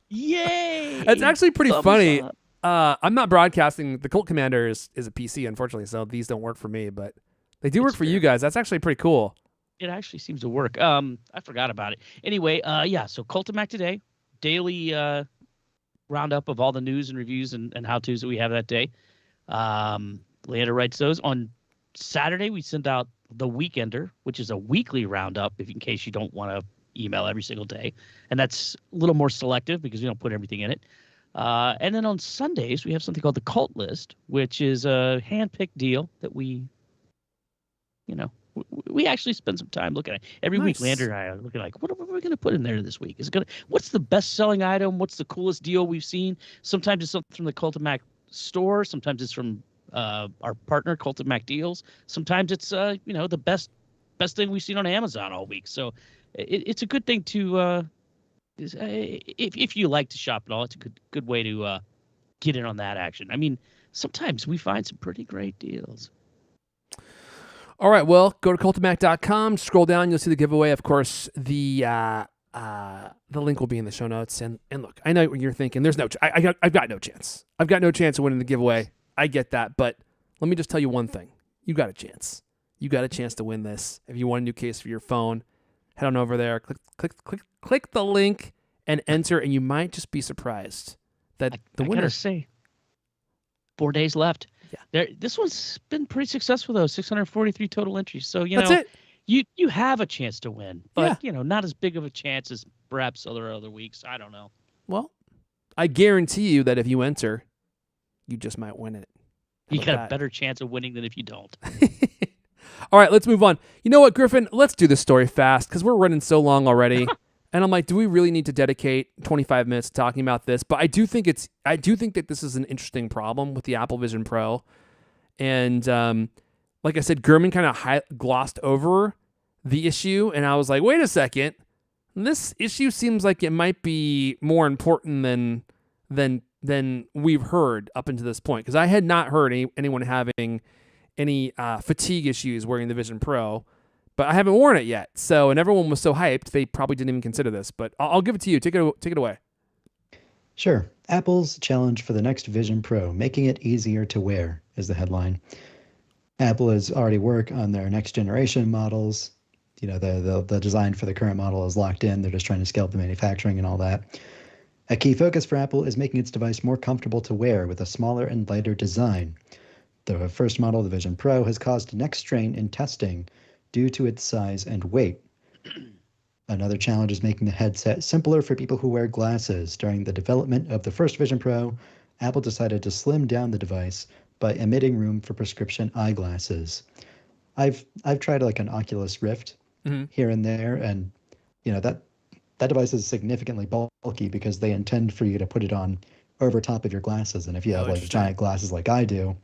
Yay! It's actually pretty thumbs funny. Up. I'm not broadcasting. The Colt Commander is a PC, unfortunately, so these don't work for me, but they do work for you guys. That's actually pretty cool. It actually seems to work. I forgot about it. Anyway, so Cult of Mac Today, daily roundup of all the news and reviews and how-tos that we have that day. Leander writes those. On Saturday, we send out The Weekender, which is a weekly roundup, in case you don't want to email every single day. And that's a little more selective because we don't put everything in it. And then on Sundays, we have something called the Cult List, which is a hand-picked deal that we actually spend some time looking at. Every week, Leander and I are looking like, what are we going to put in there this week? What's the best-selling item? What's the coolest deal we've seen? Sometimes it's something from the Cult of Mac store. Sometimes it's from our partner, Cult of Mac Deals. Sometimes it's the best thing we've seen on Amazon all week. So it's a good thing to if you like to shop at all, it's a good way to get in on that action. I mean, sometimes we find some pretty great deals. All right, well, go to cultofmac.com, scroll down, you'll see the giveaway. Of course, the link will be in the show notes. And look, I know what you're thinking. There's I've got no chance. I've got no chance of winning the giveaway. I get that, but let me just tell you one thing. You got a chance. You got a chance to win this. If you want a new case for your phone, head on over there, click the link and enter, and you might just be surprised that the winner. I gotta say, 4 days left. Yeah. This one's been pretty successful though. 643 total entries. So that's it. You have a chance to win, but not as big of a chance as perhaps other weeks. I don't know. Well, I guarantee you that if you enter, you just might win it. You got a better chance of winning than if you don't. All right, let's move on. You know what, Griffin? Let's do this story fast because we're running so long already. And I'm like, do we really need to dedicate 25 minutes talking about this? But I do think that this is an interesting problem with the Apple Vision Pro. And like I said, Gurman kind of glossed over the issue, and I was like, wait a second. This issue seems like it might be more important than we've heard up until this point, because I had not heard anyone having any fatigue issues wearing the Vision Pro, but I haven't worn it yet. So, and everyone was so hyped, they probably didn't even consider this. But I'll give it to you. Take it away. Sure. Apple's challenge for the next Vision Pro, making it easier to wear, is the headline. Apple has already worked on their next generation models. You know, the design for the current model is locked in. They're just trying to scale up the manufacturing and all that. A key focus for Apple is making its device more comfortable to wear with a smaller and lighter design. The first model, the Vision Pro, has caused neck strain in testing due to its size and weight. Another challenge is making the headset simpler for people who wear glasses. During the development of the first Vision Pro, Apple decided to slim down the device by omitting room for prescription eyeglasses. I've tried like an Oculus Rift here and there, and that device is significantly bulky because they intend for you to put it on over top of your glasses. And if you have like giant glasses like I do,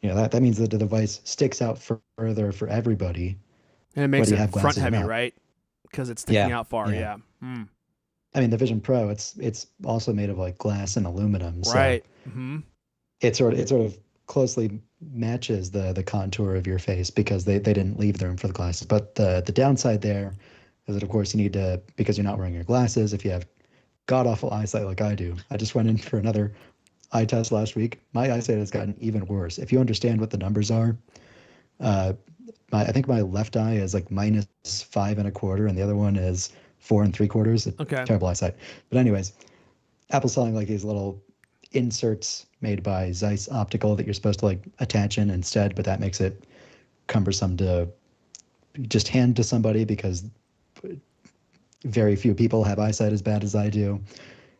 that means that the device sticks out further for everybody. And it makes it front heavy, right? Because it's sticking out far. Yeah. I mean, the Vision Pro, it's also made of like glass and aluminum. So right. It sort of closely matches the contour of your face because they didn't leave the room for the glasses. But the downside there is that, of course, you need to, because you're not wearing your glasses, if you have god-awful eyesight like I do. I just went in for another eye test last week. My eyesight has gotten even worse. If you understand what the numbers are, I think my left eye is like -5 1/4, and the other one is 4 3/4. Okay. Terrible eyesight. But anyways, Apple's selling like these little inserts made by Zeiss Optical that you're supposed to like attach in instead, but that makes it cumbersome to just hand to somebody because very few people have eyesight as bad as I do.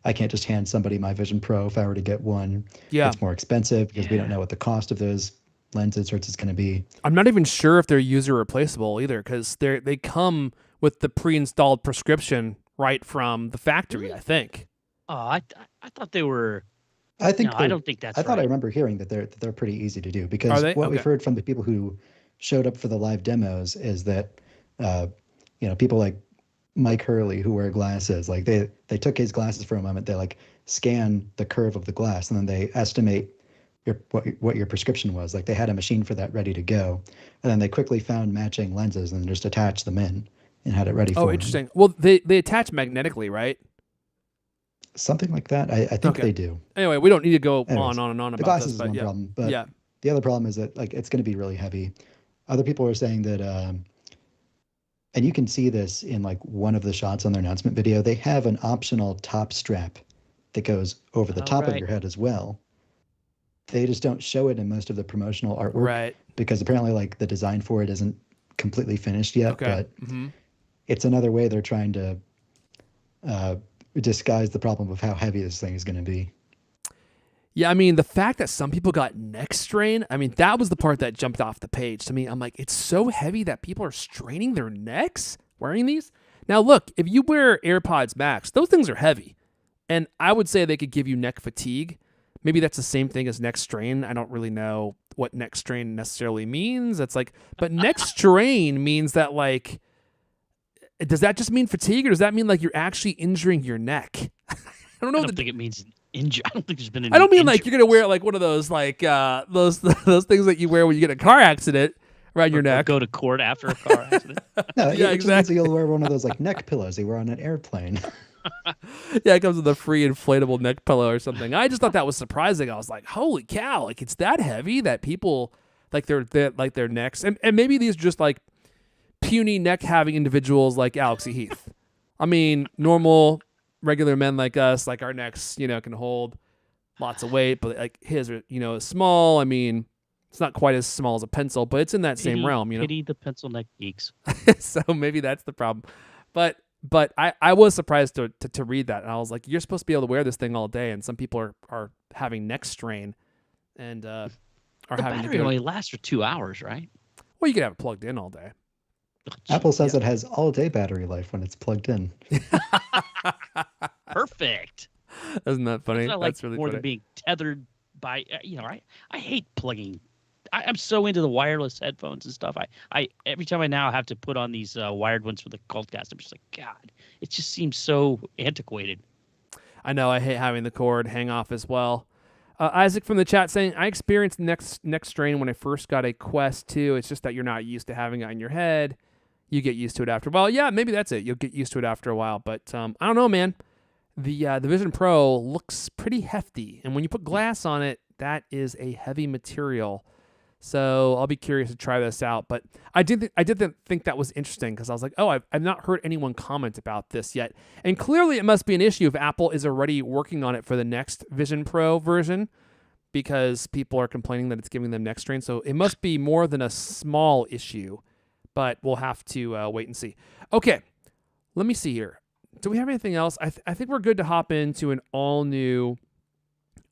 I can't just hand somebody my Vision Pro if I were to get one. Yeah. It's more expensive because we don't know what the cost of those lens inserts is going to be. I'm not even sure if they're user replaceable either because they come with the pre-installed prescription right from the factory, I think. Oh, I thought they were. I think no, I don't think that's. I thought right. I remember hearing that they're pretty easy to do because Are they? what Okay. we've heard from the people who showed up for the live demos is that people like Mike Hurley who wear glasses, like they took his glasses for a moment, they like scan the curve of the glass and then they estimate what your prescription was. Like they had a machine for that ready to go, and then they quickly found matching lenses and just attached them in and had it ready for Oh, him. interesting. Well, they attach magnetically, right? Something like that. I think they do. Anyway, we don't need to go Anyways, on and on The about glasses this, is but one yeah. problem, but Yeah. the other problem is that like it's going to be really heavy. Other people are saying that, and you can see this in like one of the shots on their announcement video. They have an optional top strap that goes over the top of your head as well. They just don't show it in most of the promotional artwork, Right. because apparently like the design for it isn't completely finished yet. Okay. But it's another way they're trying to disguise the problem of how heavy this thing is going to be. Yeah, I mean, the fact that some people got neck strain, I mean, that was the part that jumped off the page to me. I'm like, it's so heavy that people are straining their necks wearing these? Now, look, if you wear AirPods Max, those things are heavy. And I would say they could give you neck fatigue. Maybe that's the same thing as neck strain. I don't really know what neck strain necessarily means. It's like, but neck strain means that, like, does that just mean fatigue, or does that mean like you're actually injuring your neck? I don't know. I don't think it means injury. I don't think there's been any I don't mean like injury. you're gonna wear like one of those like those things that you wear when you get in a car accident around your Or neck. go to court after a car accident. No, Yeah, it just means exactly. you'll wear one of those like neck pillows they wear on an airplane. Yeah, it comes with a free inflatable neck pillow or something. I just thought that was surprising. I was like, holy cow! Like it's that heavy that people like their necks, and maybe these are just like puny neck having individuals like Alex E. Heath. I mean, normal regular men like us, like our necks, can hold lots of weight, but like his are, is small. I mean, it's not quite as small as a pencil, but it's in that same realm, Pity the pencil neck geeks. So maybe that's the problem. But I was surprised to read that, and I was like, you're supposed to be able to wear this thing all day, and some people are having neck strain, and are The having to battery go. only lasts for 2 hours, right? Well, you could have it plugged in all day. Apple says it has all-day battery life when it's plugged in. Perfect. Isn't that funny? That's what I like That's really more funny. than being tethered by. I hate plugging. I'm so into the wireless headphones and stuff. I every time I now have to put on these wired ones for the CultCast, I'm just like, God, it just seems so antiquated. I know. I hate having the cord hang off as well. Isaac from the chat saying, I experienced neck strain when I first got a Quest 2. It's just that you're not used to having it on your head. You get used to it after a while. Yeah, maybe that's it. You'll get used to it after a while. But I don't know, man. The Vision Pro looks pretty hefty. And when you put glass on it, that is a heavy material. So I'll be curious to try this out. But I did think that was interesting because I was like, oh, I've not heard anyone comment about this yet. And clearly it must be an issue if Apple is already working on it for the next Vision Pro version, because people are complaining that it's giving them neck strain. So it must be more than a small issue. But we'll have to wait and see. Okay, let me see here. Do we have anything else? I think we're good to hop into an all-new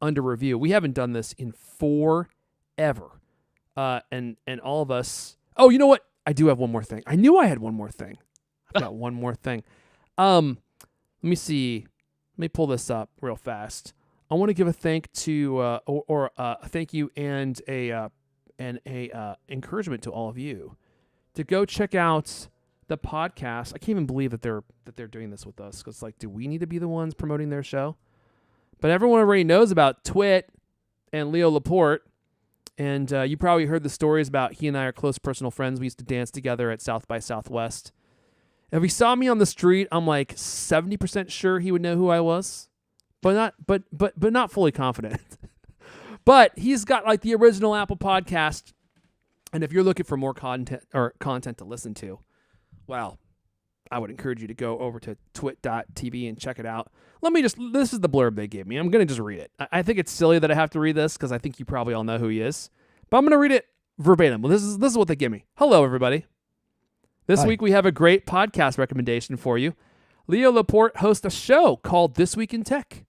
under review. We haven't done this in forever. And all of us... Oh, you know what? I do have one more thing. I knew I had one more thing. I've got one more thing. Let me see. Let me pull this up real fast. I want to give a thank to a thank you and a encouragement to all of you to go check out the podcast. I can't even believe that they're doing this with us, because like, do we need to be the ones promoting their show? But everyone already knows about Twit and Leo Laporte, and you probably heard the stories about he and I are close personal friends. We used to dance together at South by Southwest. If he saw me on the street, I'm like 70% sure he would know who I was, but not fully confident. But he's got like the original Apple podcast. And if you're looking for more content to listen to, well, I would encourage you to go over to twit.tv and check it out. This is the blurb they gave me. I'm going to just read it. I think it's silly that I have to read this because I think you probably all know who he is. But I'm going to read it verbatim. Well, this is what they give me. Hello, everybody. This week we have a great podcast recommendation for you. Leo Laporte hosts a show called This Week in Tech.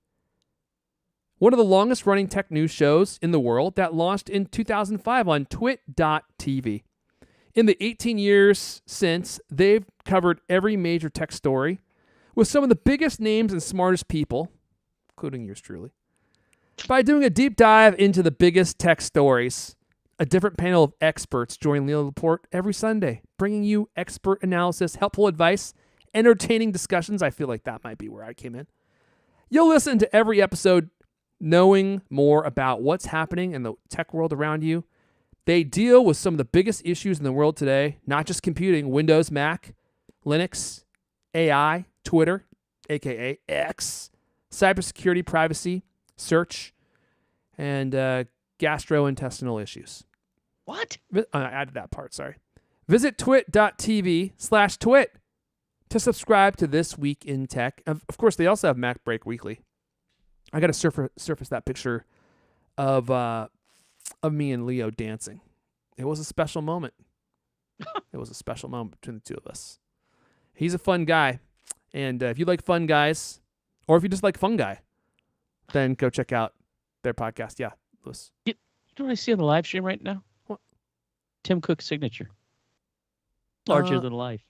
One of the longest running tech news shows in the world that launched in 2005 on twit.tv. In the 18 years since, they've covered every major tech story with some of the biggest names and smartest people, including yours truly, by doing a deep dive into the biggest tech stories. A different panel of experts join Leo Laporte every Sunday, bringing you expert analysis, helpful advice, entertaining discussions. I feel like that might be where I came in. You'll listen to every episode knowing more about what's happening in the tech world around you. They deal with some of the biggest issues in the world today, not just computing, Windows, Mac, Linux, AI, Twitter, aka X, cybersecurity, privacy, search, and gastrointestinal issues. What? I added that part, sorry. Visit twit.tv/twit to subscribe to This Week in Tech. Of course, they also have Mac Break Weekly. I got to surface that picture of me and Leo dancing. It was a special moment. It was a special moment between the two of us. He's a fun guy. And if you like fun guys, or if you just like fun guy, then go check out their podcast. Yeah, Lewis. You know what I see on the live stream right now? What? Tim Cook's signature. Larger than life.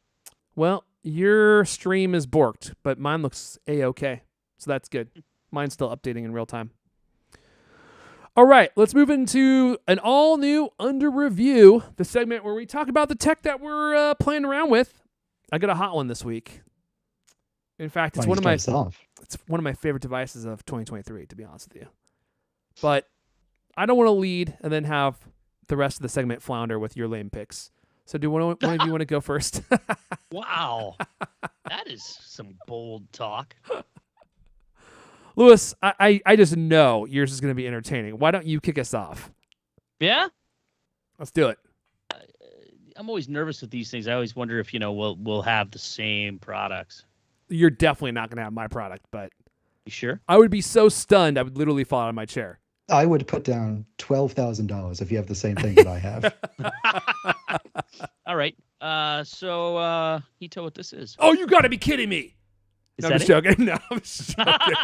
Well, your stream is borked, but mine looks A-okay. So that's good. Mine's still updating in real time. All right, let's move into an all-new Under Review, the segment where we talk about the tech that we're playing around with. I got a hot one this week. In fact, it's one of my favorite devices of 2023, to be honest with you. But I don't want to lead and then have the rest of the segment flounder with your lame picks. So do one of you want to go first? Wow. That is some bold talk. Lewis, I just know yours is going to be entertaining. Why don't you kick us off? Yeah? Let's do it. I'm always nervous with these things. I always wonder if, we'll have the same products. You're definitely not going to have my product, but... You sure? I would be so stunned I would literally fall out of my chair. I would put down $12,000 if you have the same thing that I have. All right. So you tell what this is. Oh, you got to be kidding me. Is No, that I'm just joking. No, I'm just joking.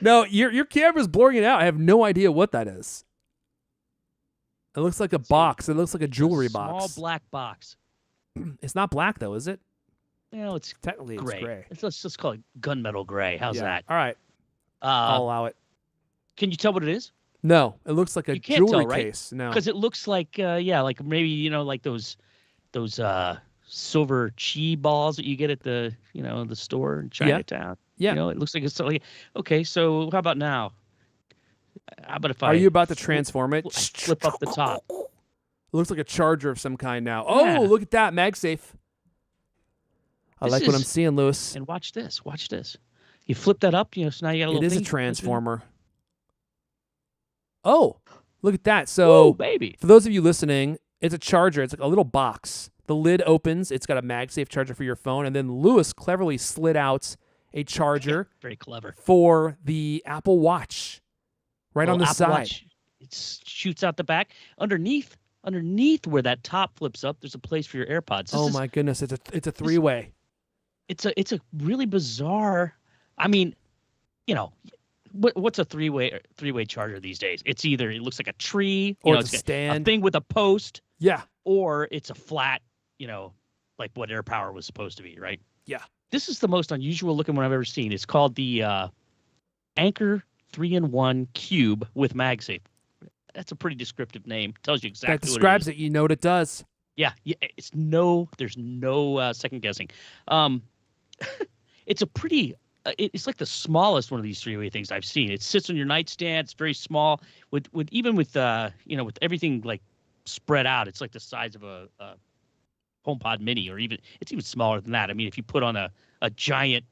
No, your camera's blurring it out. I have no idea what that is. It looks like a box. It looks like a jewelry box. Small black box. It's not black, though, is it? No, it's Technically, gray. it's gray. Let's just call it gunmetal gray. How's that? All right. I'll allow it. Can you tell what it is? No, it looks like a You can't jewelry tell, right? case. No. Because it looks like, like maybe, like those silver chi balls that you get at the, the store in Chinatown. Yeah. It looks like it's like, okay, so how about now? How about if Are you about to transform it? Flip up the top. It looks like a charger of some kind now. Yeah. Oh, look at that. MagSafe. I like what I'm seeing, Lewis. And watch this. Watch this. You flip that up, so now you got a little It is a thing. transformer. Oh, look at that. So, Ooh, baby. for those of you listening, it's a charger. It's like a little box. The lid opens. It's got a MagSafe charger for your phone. And then Lewis cleverly slid out a charger Very clever. for the Apple Watch right on the Apple side. Watch, it shoots out the back. Underneath where that top flips up, there's a place for your AirPods. My goodness. It's a three-way. It's a really bizarre. I mean, what's a three-way charger these days? It's either it looks like a tree, Or it's it's a stand. a thing with a post, Yeah. or it's a flat, like what AirPower was supposed to be, right? Yeah. This is the most unusual looking one I've ever seen. It's called the Anchor 3-in-1 Cube with MagSafe. That's a pretty descriptive name. Tells you exactly That describes what it. You know what it does. Yeah, there's no second guessing. It's a pretty. It's like the smallest one of these three-way things I've seen. It sits on your nightstand. It's very small. With everything like spread out, it's like the size of a HomePod Mini, or it's even smaller than that. I mean, if you put on a giant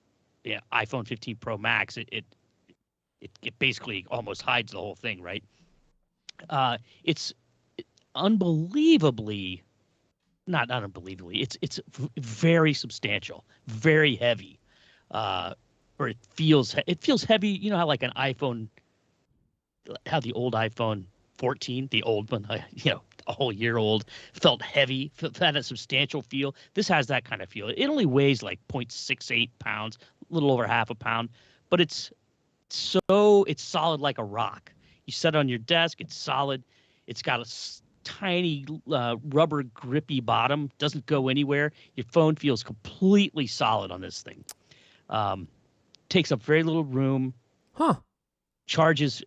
iPhone 15 Pro Max, it basically almost hides the whole thing, right? It's unbelievably not unbelievably. It's very substantial, very heavy, or it feels heavy. You know how like an iPhone, how the old iPhone 14, the old one, a whole year old, felt heavy, had a substantial feel. This has that kind of feel. It only weighs like 0.68 pounds, a little over half a pound, but it's solid like a rock. You set it on your desk, it's solid. It's got a tiny rubber grippy bottom, doesn't go anywhere. Your phone feels completely solid on this thing. Takes up very little room. Huh. Charges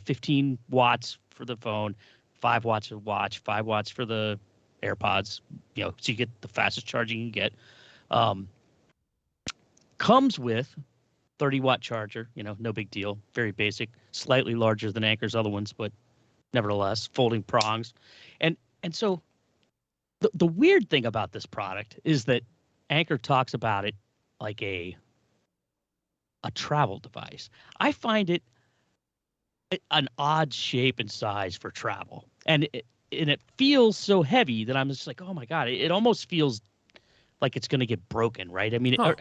15 watts for the phone, 5 watts for the watch, 5 watts for the AirPods, so you get the fastest charging you can get. Comes with 30-watt charger, no big deal. Very basic, slightly larger than Anker's other ones, but nevertheless, folding prongs. And so the weird thing about this product is that Anker talks about it like a travel device. I find it an odd shape and size for travel. And it feels so heavy that I'm just like, oh my God, it almost feels like it's going to get broken, right? I mean, Huh.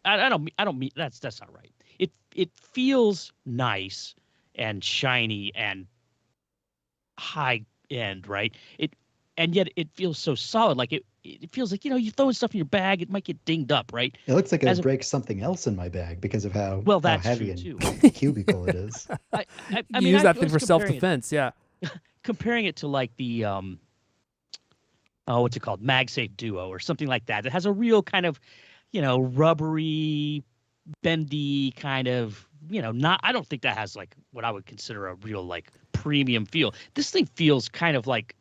I don't mean that's not right. It feels nice and shiny and high end, right? And yet it feels so solid. Like it feels like, you throw stuff in your bag, it might get dinged up, right? It looks like it would break something else in my bag because of how That's heavy true and too. cubical it is. I You mean, use that I thing was for comparing it- self-defense, yeah. Comparing it to like the what's it called, MagSafe Duo or something like that. It has a real kind of, rubbery, bendy kind of, not. I don't think that has like what I would consider a real like premium feel. This thing feels kind of like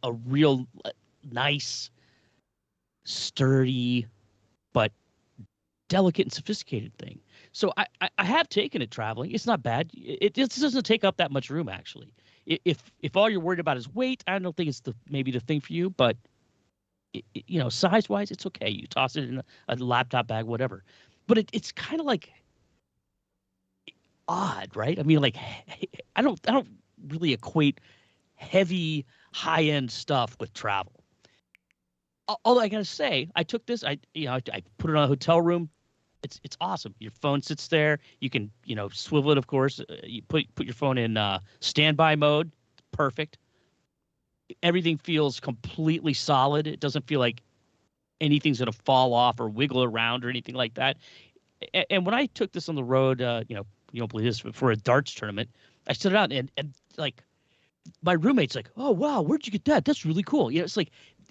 a real nice, sturdy, but delicate and sophisticated thing. So I have taken it traveling. It's not bad. It just doesn't take up that much room actually. If all you're worried about is weight, I don't think it's maybe the thing for you. But size wise, it's okay. You toss it in a laptop bag, whatever. But it's kind of like odd, right? I mean, like I don't really equate heavy high end stuff with travel. Although I gotta say, I took this. I put it on a hotel room. It's awesome. Your phone sits there. You can swivel it, of course. You put your phone in standby mode. Perfect. Everything feels completely solid. It doesn't feel like anything's gonna fall off or wiggle around or anything like that. And when I took this on the road, you don't believe this, for a darts tournament, I stood it out and like my roommate's like, "Oh wow, where'd you get that? That's really cool." It's like,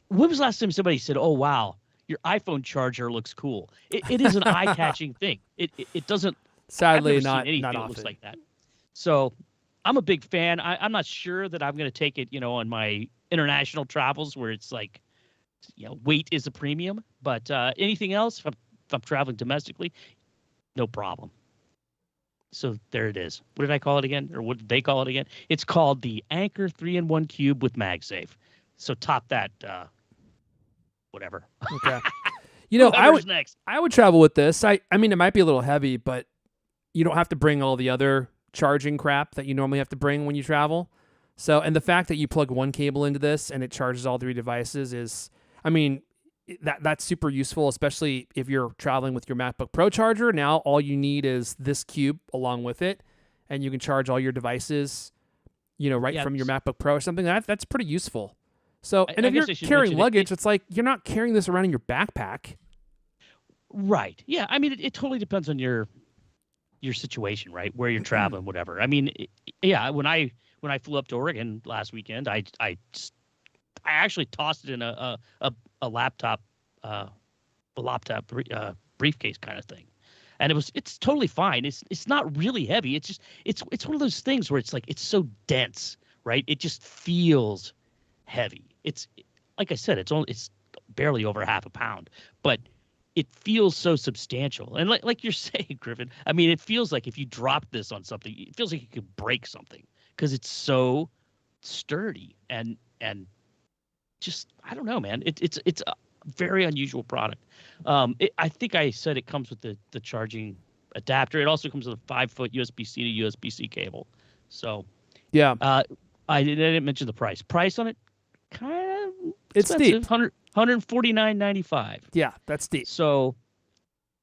when was the last time somebody said, "Oh wow, your iPhone charger looks cool"? It is an eye-catching thing. It doesn't. Sadly, I've never not seen anything not that often. looks like that. So I'm a big fan. I'm not sure that I'm going to take it, on my international travels where it's like, weight is a premium. But anything else, if I'm traveling domestically, no problem. So there it is. What did I call it again? Or what did they call it again? It's called the Anker 3-in-1 Cube with MagSafe. So top that, whatever. Okay. Whoever's next. I would travel with this. I mean, it might be a little heavy, but you don't have to bring all the other charging crap that you normally have to bring when you travel. So, and the fact that you plug one cable into this and it charges all 3 devices is, I mean, that's super useful, especially if you're traveling with your MacBook Pro charger. Now all you need is this cube along with it, and you can charge all your devices, from your MacBook Pro or something. That's pretty useful. So, and if you're carrying luggage, it's like you're not carrying this around in your backpack. Right. Yeah. I mean, it totally depends on your situation, right? Where you're traveling, whatever. I mean, yeah. When I flew up to Oregon last weekend, I actually tossed it in a laptop, briefcase kind of thing, and it's totally fine. It's not really heavy. It's just it's one of those things where it's like it's so dense, right? It just feels heavy. It's like I said, it's barely over half a pound, but it feels so substantial. And like you're saying, Griffin, I mean, it feels like if you dropped this on something, it feels like you could break something because it's so sturdy and just, I don't know, man. It's a very unusual product. I think I said it comes with the charging adapter. It also comes with a 5-foot USB-C to USB-C cable. So yeah, I didn't mention the price. Price on it, kind of it's expensive. steep. $149.95. Yeah, that's steep. So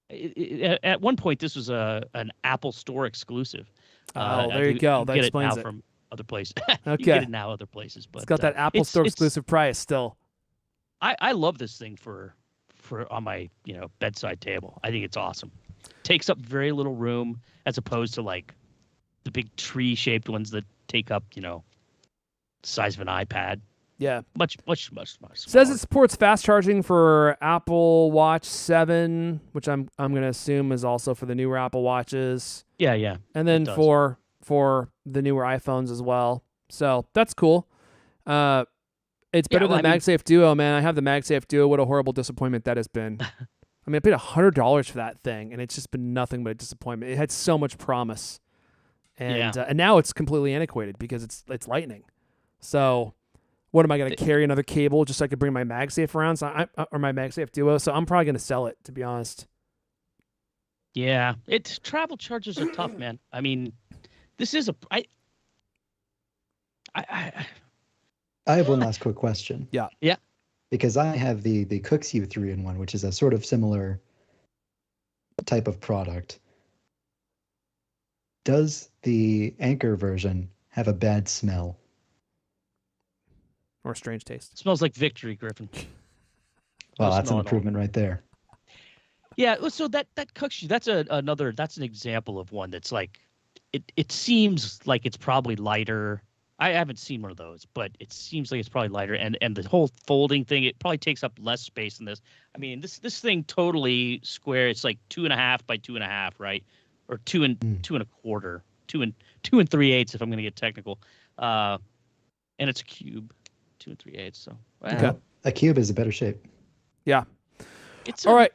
at one point, this was an Apple Store exclusive. There you go. That get explains it now it. from other places. Okay. You can get it now other places, but It's got that Apple Store exclusive price still. I love this thing for on my bedside table. I think it's awesome. Takes up very little room as opposed to like the big tree shaped ones that take up the size of an iPad. Yeah. Much smaller. Says it supports fast charging for Apple Watch 7, which I'm going to assume is also for the newer Apple Watches. Yeah. And then for the newer iPhones as well. So that's cool. It's better than MagSafe Duo, man. I have the MagSafe Duo. What a horrible disappointment that has been. I mean, I paid $100 for that thing, and it's just been nothing but a disappointment. It had so much promise, and now it's completely antiquated because it's Lightning. So, what am I going to carry another cable just so I could bring my MagSafe around? So or my MagSafe Duo. So I'm probably going to sell it, to be honest. Yeah, travel charges are tough, man. I mean, this is I have one last quick question. Yeah. Because I have the CookSU 3-in-1, which is a sort of similar type of product. Does the Anchor version have a bad smell? Or strange taste? It smells like victory, Griffin. Well, that's an improvement right there. Yeah, so that CookSU, that's an example of one that's like, it seems like it's probably lighter. I haven't seen one of those, but it seems like it's probably lighter. And the whole folding thing, it probably takes up less space than this. I mean, this thing totally square. It's like 2.5 by 2.5, right? Or 2 and 2.25, 2 and 3/8 if I'm going to get technical. And it's a cube, 2 and 3/8. So a cube is a better shape. Yeah. All right.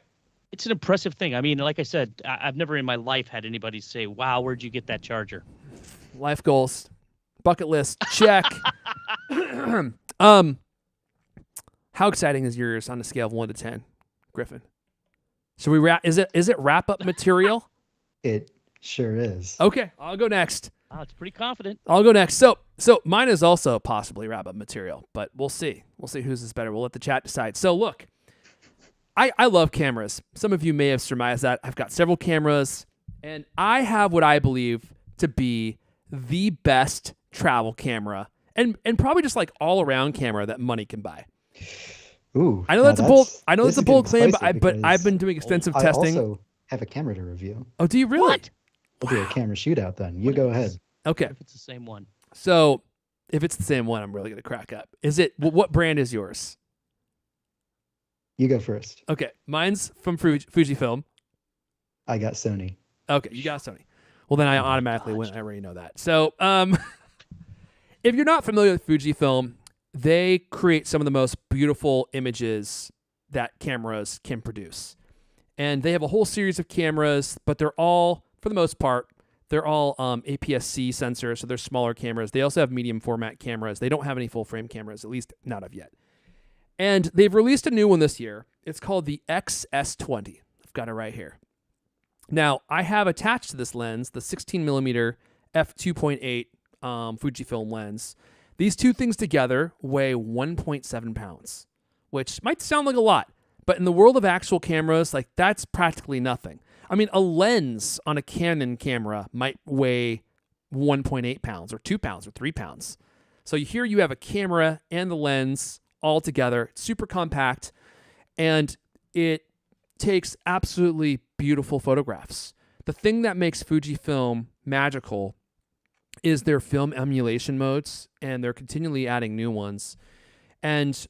It's an impressive thing. I mean, like I said, I've never in my life had anybody say, "Wow, where'd you get that charger?" Life goals. Bucket list, check. How exciting is yours on a scale of 1 to 10, Griffin? Should we wrap? Is it wrap up material? It sure is. Okay, I'll go next. Wow, it's pretty confident. I'll go next. So mine is also possibly wrap up material, but we'll see. We'll see whose is better. We'll let the chat decide. So look, I love cameras. Some of you may have surmised that. I've got several cameras, and I have what I believe to be the best travel camera and probably just like all around camera that money can buy. Ooh, I know that's a bold claim, but I've been doing extensive testing. I also have a camera to review. Oh, do you really? What? We'll do a camera shootout then. You go ahead. Okay. If it's the same one. So if it's the same one, I'm really gonna crack up. Is it? What brand is yours? You go first. Okay, mine's from Fujifilm. I got Sony. Okay, you got Sony. Well, then I automatically win. I already know that. So, if you're not familiar with Fujifilm, they create some of the most beautiful images that cameras can produce. And they have a whole series of cameras, but they're all, for the most part, they're all APS-C sensors, so they're smaller cameras. They also have medium format cameras. They don't have any full frame cameras, at least not of yet. And they've released a new one this year. It's called the XS20. I've got it right here. Now, I have attached to this lens the 16mm f2.8 Fujifilm lens. These two things together weigh 1.7 pounds, which might sound like a lot, but in the world of actual cameras, like that's practically nothing. I mean, a lens on a Canon camera might weigh 1.8 pounds or 2 pounds or 3 pounds. So here you have a camera and the lens all together. It's super compact, and it takes absolutely beautiful photographs. The thing that makes Fujifilm magical is their film emulation modes, and they're continually adding new ones. And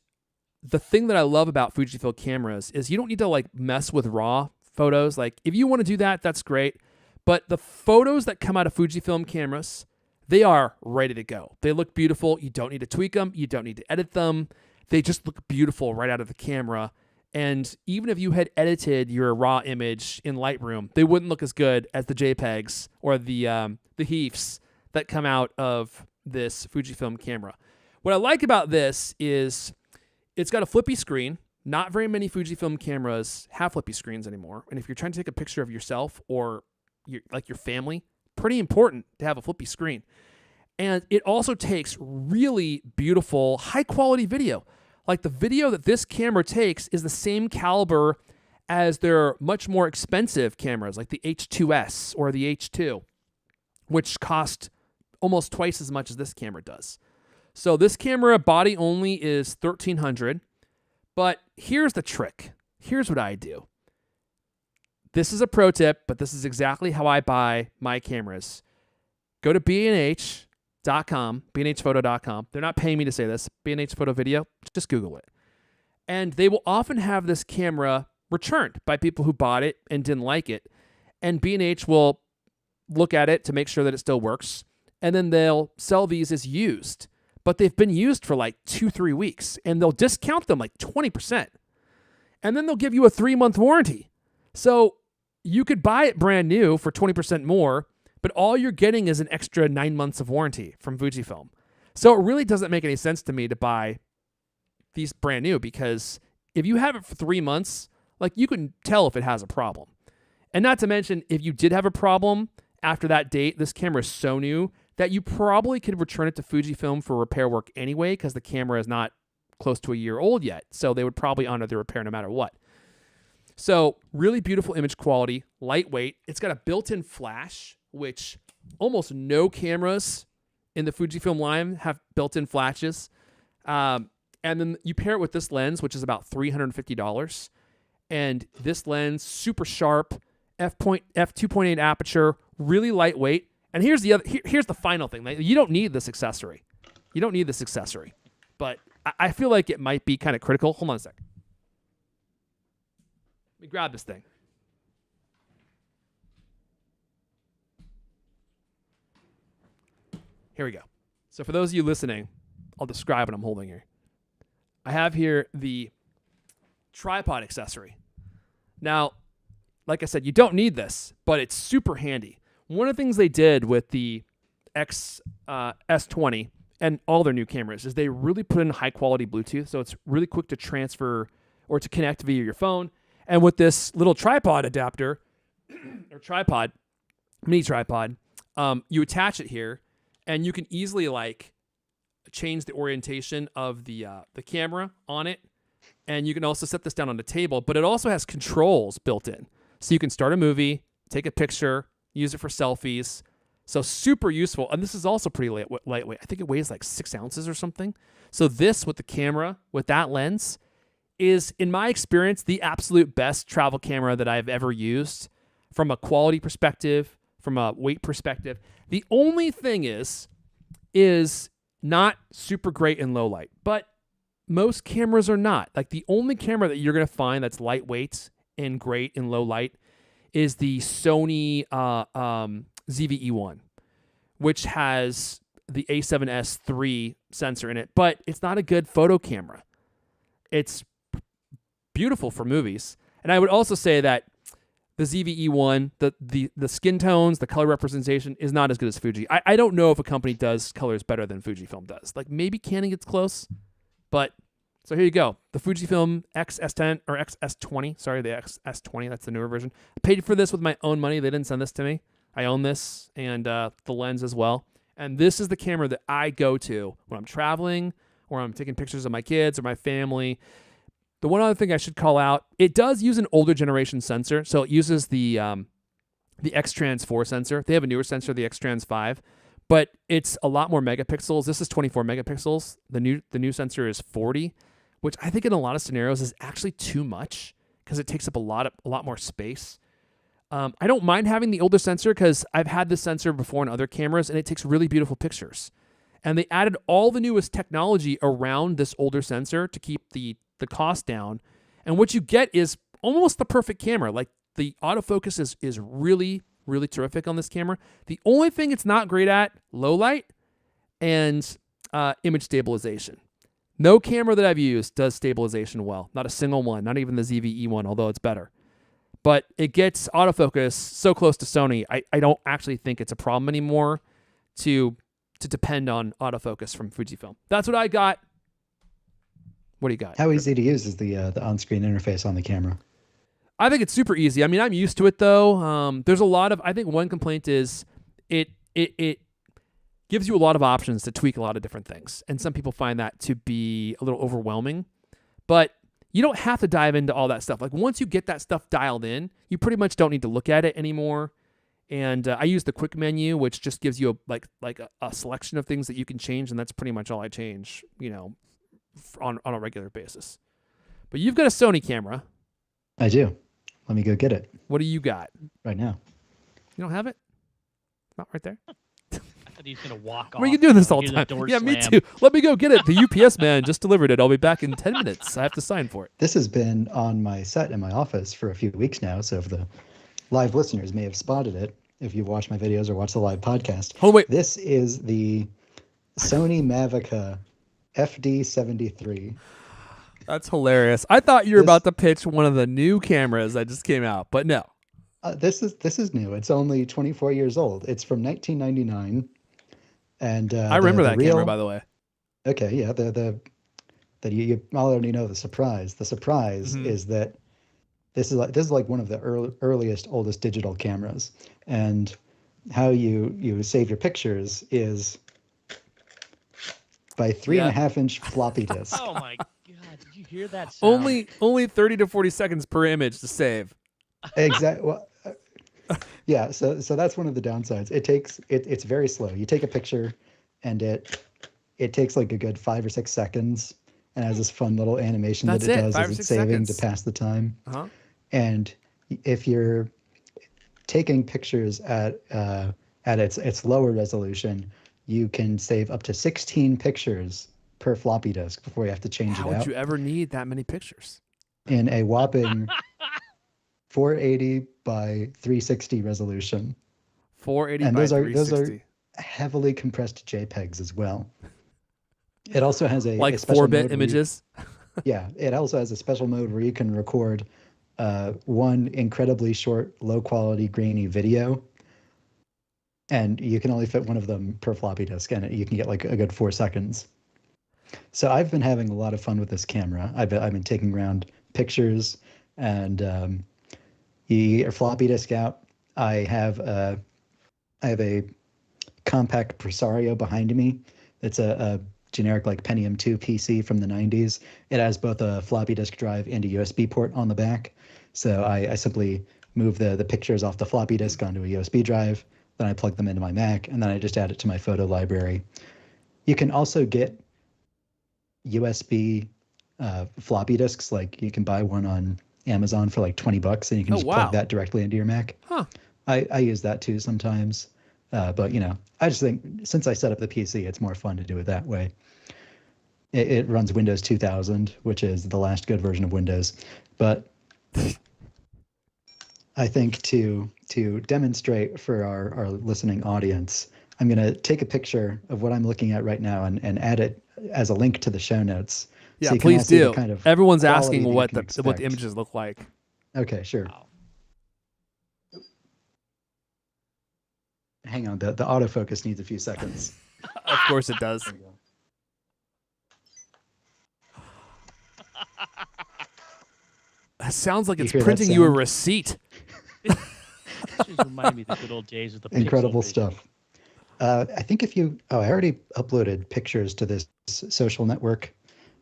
the thing that I love about Fujifilm cameras is you don't need to like mess with raw photos. Like if you want to do that, that's great. But the photos that come out of Fujifilm cameras, they are ready to go. They look beautiful. You don't need to tweak them. You don't need to edit them. They just look beautiful right out of the camera. And even if you had edited your raw image in Lightroom, they wouldn't look as good as the JPEGs or the HEIFs that come out of this Fujifilm camera. What I like about this is it's got a flippy screen. Not very many Fujifilm cameras have flippy screens anymore. And if you're trying to take a picture of yourself or your family, pretty important to have a flippy screen. And it also takes really beautiful, high-quality video. like the video that this camera takes is the same caliber as their much more expensive cameras, like the H2S or the H2, which cost almost twice as much as this camera does. So this camera body only is $1,300, but here's the trick. Here's what I do. This is a pro tip, but this is exactly how I buy my cameras. Go to bnh.com, bnhphoto.com. They're not paying me to say this. B&H Photo Video, just Google it. And they will often have this camera returned by people who bought it and didn't like it. And B&H will look at it to make sure that it still works. And then they'll sell these as used. But they've been used for like 2-3 weeks. And they'll discount them like 20%. And then they'll give you a 3-month warranty. So you could buy it brand new for 20% more, but all you're getting is an extra 9 months of warranty from Fujifilm. So it really doesn't make any sense to me to buy these brand new, because if you have it for 3 months, like, you can tell if it has a problem. And not to mention, if you did have a problem after that date, this camera is so new that you probably could return it to Fujifilm for repair work anyway, because the camera is not close to a year old yet. So they would probably honor the repair no matter what. So really beautiful image quality, lightweight. It's got a built-in flash, which almost no cameras in the Fujifilm line have built-in flashes. And then you pair it with this lens, which is about $350. And this lens, super sharp, f2.8 aperture, really lightweight. And here's the final thing. Like, you don't need this accessory. You don't need this accessory. But I feel like it might be kind of critical. Hold on a sec. Let me grab this thing. Here we go. So for those of you listening, I'll describe what I'm holding here. I have here the tripod accessory. Now, like I said, you don't need this, but it's super handy. One of the things they did with the S20 and all their new cameras is they really put in high quality Bluetooth, so it's really quick to transfer or to connect via your phone. And with this little tripod adapter, or tripod, mini tripod, you attach it here, and you can easily like change the orientation of the camera on it. And you can also set this down on the table, but it also has controls built in. So you can start a movie, take a picture, use it for selfies. So super useful. And this is also pretty lightweight. I think it weighs like 6 ounces or something. So this with the camera, with that lens, is, in my experience, the absolute best travel camera that I've ever used from a quality perspective, from a weight perspective. The only thing is not super great in low light, but most cameras are not. Like, the only camera that you're going to find that's lightweight and great in low light is the Sony ZV-E1, which has the A7S III sensor in it, but it's not a good photo camera. It's beautiful for movies. And I would also say that the ZV-E1, the skin tones, the color representation is not as good as Fuji. I don't know if a company does colors better than Fujifilm does. Like, maybe Canon gets close, but so here you go. The Fujifilm XS10 or XS20. Sorry, the XS20. That's the newer version. I paid for this with my own money. They didn't send this to me. I own this and the lens as well. And this is the camera that I go to when I'm traveling or I'm taking pictures of my kids or my family. The one other thing I should call out, it does use an older generation sensor. So it uses the X-Trans 4 sensor. They have a newer sensor, the X-Trans 5, but it's a lot more megapixels. This is 24 megapixels. The new sensor is 40, which I think in a lot of scenarios is actually too much because it takes up a lot more space. I don't mind having the older sensor because I've had this sensor before in other cameras and it takes really beautiful pictures. And they added all the newest technology around this older sensor to keep the cost down. And what you get is almost the perfect camera. Like, the autofocus is really, really terrific on this camera. The only thing it's not great at, low light and image stabilization. No camera that I've used does stabilization well. Not a single one, not even the ZV-E1, although it's better. But it gets autofocus so close to Sony, I don't actually think it's a problem anymore to depend on autofocus from Fujifilm. That's what I got. What do you got? How easy to use is the on-screen interface on the camera? I think it's super easy. I mean, I'm used to it though. There's a lot of, I think one complaint is it gives you a lot of options to tweak a lot of different things. And some people find that to be a little overwhelming. But you don't have to dive into all that stuff. Like once you get that stuff dialed in, you pretty much don't need to look at it anymore. And I use the quick menu, which just gives you a selection of things that you can change, and that's pretty much all I change, on a regular basis. But you've got a Sony camera. I do. Let me go get it. What do you got? Right now. You don't have it? Not right there? I thought he was going to walk off. Why are you doing this all the hear time? door Yeah, me slam. too. Let me go get it. The UPS man just delivered it. I'll be back in 10 minutes. I have to sign for it. This has been on my set in my office for a few weeks now, so if the live listeners may have spotted it, if you've watched my videos or watched the live podcast. Oh, wait. This is the Sony Mavica FD73. That's hilarious. I thought you were about to pitch one of the new cameras that just came out, but no. This is new. It's only 24 years old. It's from 1999, and I remember that camera, by the way. Okay, yeah. That you already know the surprise. The surprise is that this is like one of the earliest, oldest digital cameras, and how you save your pictures is by 3.5-inch floppy disk. Oh my God! Did you hear that sound? Only 30 to 40 seconds per image to save. Exactly. Well, yeah. So that's one of the downsides. It's very slow. You take a picture, and it takes like a good 5 or 6 seconds, and has this fun little animation that it does as it's saving to pass the time. Uh-huh. And if you're taking pictures at its lower resolution, you can save up to 16 pictures per floppy disk before you have to change it out. How would you ever need that many pictures? In a whopping 480 by 360 resolution. 480 and by those 360. are heavily compressed JPEGs as well. It also has a like special 4-bit mode images. Yeah, it also has a special mode where you can record one incredibly short, low-quality, grainy video, and you can only fit one of them per floppy disk, and you can get like a good 4 seconds. So I've been having a lot of fun with this camera. I've been taking around pictures, and you get your floppy disk out. I have a compact Presario behind me. It's a generic like Pentium 2 PC from the 90s. It has both a floppy disk drive and a USB port on the back. So I simply move the pictures off the floppy disk onto a USB drive, then I plug them into my Mac, and then I just add it to my photo library. You can also get USB floppy disks. Like you can buy one on Amazon for like $20, and you can just plug that directly into your Mac. Huh. I use that too sometimes. But I just think since I set up the PC, it's more fun to do it that way. It runs Windows 2000, which is the last good version of Windows. But I think to demonstrate for our listening audience, I'm going to take a picture of what I'm looking at right now and add it as a link to the show notes. Yeah, so you can please all see do. the kind of Everyone's quality asking that you what can the expect. images look like. Okay, sure. Wow. Hang on, the autofocus needs a few seconds. Of course it does. There we go. It sounds like You it's hear that printing you a sound? receipt. This just reminded me of the good old days of the Incredible Pixel stuff. I think I already uploaded pictures to this social network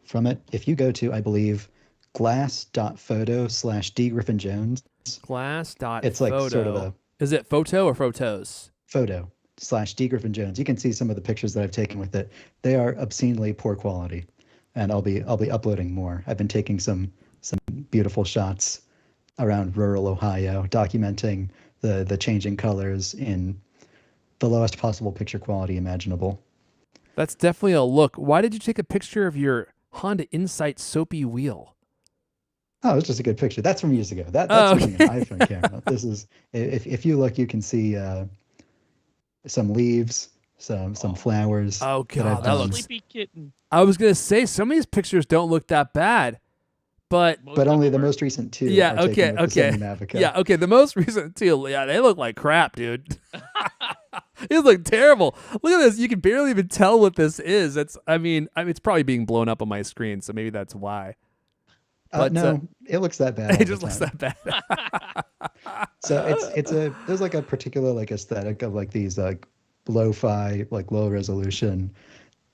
from it. If you go to, I believe, glass.photo/dgriffinjones, Glass.photo. it's like sort of a Is it photo or photos? photo/dgriffinjones. You can see some of the pictures that I've taken with it. They are obscenely poor quality, and I'll be uploading more. I've been taking some beautiful shots around rural Ohio, documenting the changing colors in the lowest possible picture quality imaginable. That's definitely a look. Why did you take a picture of your Honda Insight soapy wheel? Oh, it's just a good picture. That's from years ago. That's using an iPhone camera. This is, if you look, you can see some leaves, some flowers. Oh that God, I've that done. looks. Sleepy kitten. I was gonna say some of these pictures don't look that bad, but Most But of only them the are- most recent two. Yeah, are taken with the Sony Mavica. yeah, okay. The most recent two, yeah, they look like crap, dude. These look terrible. Look at this. You can barely even tell what this is. I mean, it's probably being blown up on my screen, so maybe that's why. But no, it looks that bad. all It the just looks time. that bad. So there's like a particular like aesthetic of like these like lo-fi, like low resolution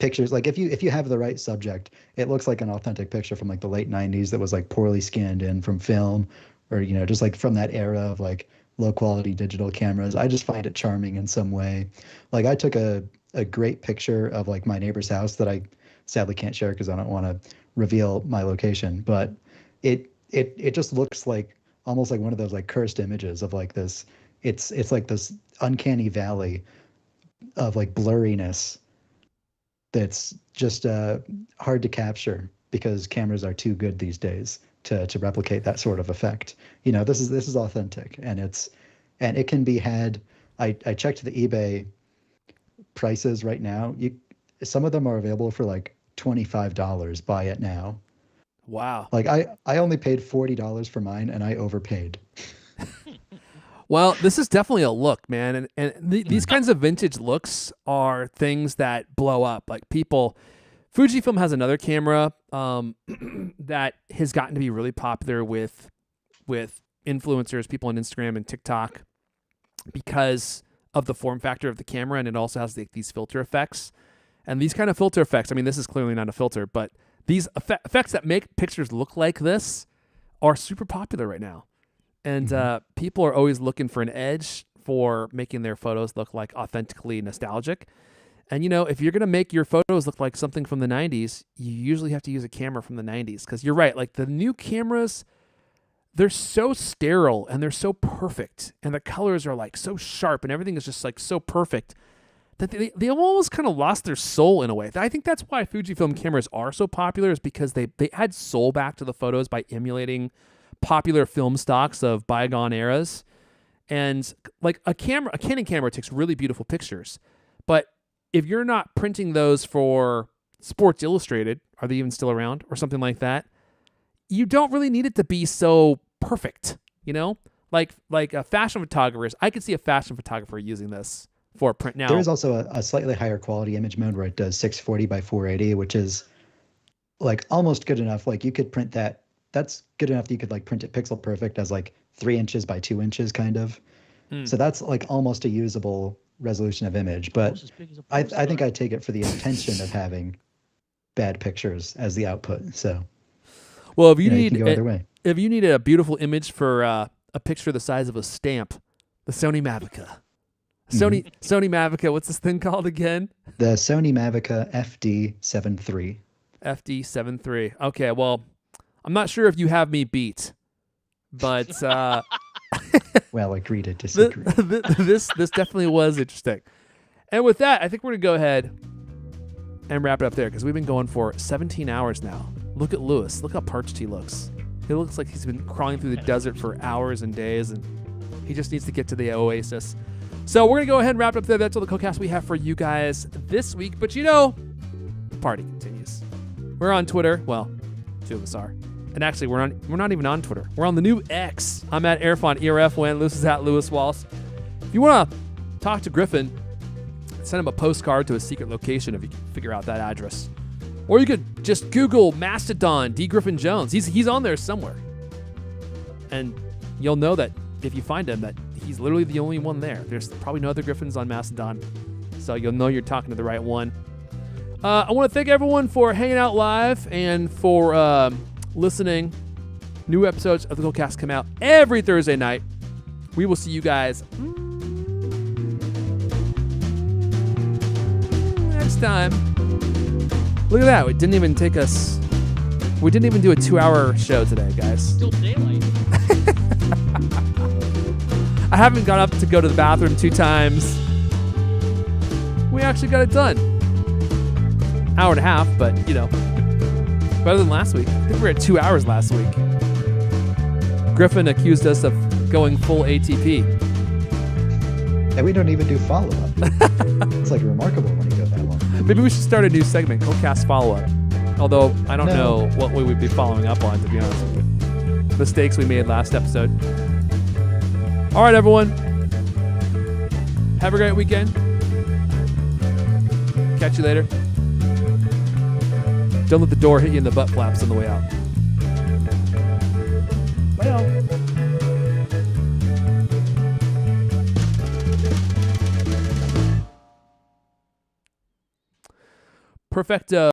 pictures, like if you have the right subject, it looks like an authentic picture from like the late 90s that was like poorly scanned in from film, or just like from that era of like low quality digital cameras. I just find it charming in some way. Like I took a great picture of like my neighbor's house that I sadly can't share because I don't want to reveal my location, but it just looks like almost like one of those like cursed images of like this. It's like this uncanny valley of like blurriness that's just hard to capture because cameras are too good these days to replicate that sort of effect. This is authentic, and it can be had. I checked the eBay prices right now. Some of them are available for like $25. Buy it now. Wow. Like I only paid $40 for mine, and I overpaid. Well, this is definitely a look, man. And these kinds of vintage looks are things that blow up. Like Fujifilm has another camera that has gotten to be really popular with influencers, people on Instagram and TikTok, because of the form factor of the camera, and it also has these filter effects. And these kind of filter effects, I mean, this is clearly not a filter, but these effects that make pictures look like this are super popular right now. And people are always looking for an edge for making their photos look like authentically nostalgic. And, if you're going to make your photos look like something from the 90s, you usually have to use a camera from the 90s. Because you're right, like the new cameras, they're so sterile and they're so perfect. And the colors are like so sharp and everything is just like so perfect that they almost kind of lost their soul in a way. I think that's why Fujifilm cameras are so popular, is because they add soul back to the photos by emulating popular film stocks of bygone eras. And like a Canon camera takes really beautiful pictures, but if you're not printing those for Sports Illustrated, are they even still around, or something like that, you don't really need it to be so perfect, like a fashion photographers. I could see a fashion photographer using this for a print. Now there is also a slightly higher quality image mode where it does 640 by 480, which is like almost good enough. Like you could print that. That's good enough that you could like print it pixel perfect as like 3 inches by 2 inches kind of. So that's like almost a usable resolution of image. But I think I take it for the intention of having bad pictures as the output. So well, if you need you can go either way. If you need a beautiful image for a picture the size of a stamp, the Sony Mavica. Sony Mavica, what's this thing called again? The Sony Mavica FD7 FD7 III. Okay, well, I'm not sure if you have me beat, but well, agree to disagree. This definitely was interesting. And with that, I think we're gonna go ahead and wrap it up there, because we've been going for 17 hours now. Look at Lewis. Look how parched he looks. He looks like he's been crawling through the desert for hours and days, and he just needs to get to the oasis. So we're gonna go ahead and wrap it up there. That's all the CultCast we have for you guys this week. But the party continues. We're on Twitter. Well, 2 of us are. And actually, we're not even on Twitter. We're on the new X. I'm at Erfon, ERFWin. Lewis is at Lewis Walsh. If you want to talk to Griffin, send him a postcard to a secret location if you can figure out that address. Or you could just Google Mastodon D. Griffin Jones. He's on there somewhere. And you'll know that if you find him, that he's literally the only one there. There's probably no other Griffins on Mastodon. So you'll know you're talking to the right one. I want to thank everyone for hanging out live and for listening. New episodes of the CultCast come out every Thursday night. We will see you guys next time. Look at that. We didn't even do a 2-hour show today, guys. Still daylight. I haven't got up to go to the bathroom 2 times. We actually got it done. Hour and a half, but better than last week. I think we were at 2 hours last week. Griffin accused us of going full ATP. And we don't even do follow-up. It's like remarkable when you go that long. Maybe we should start a new segment, CultCast Follow-Up. Although I don't know what we would be following up on, to be honest with you. Mistakes we made last episode. All right, everyone. Have a great weekend. Catch you later. Don't let the door hit you in the butt flaps on the way out. Bye now. perfect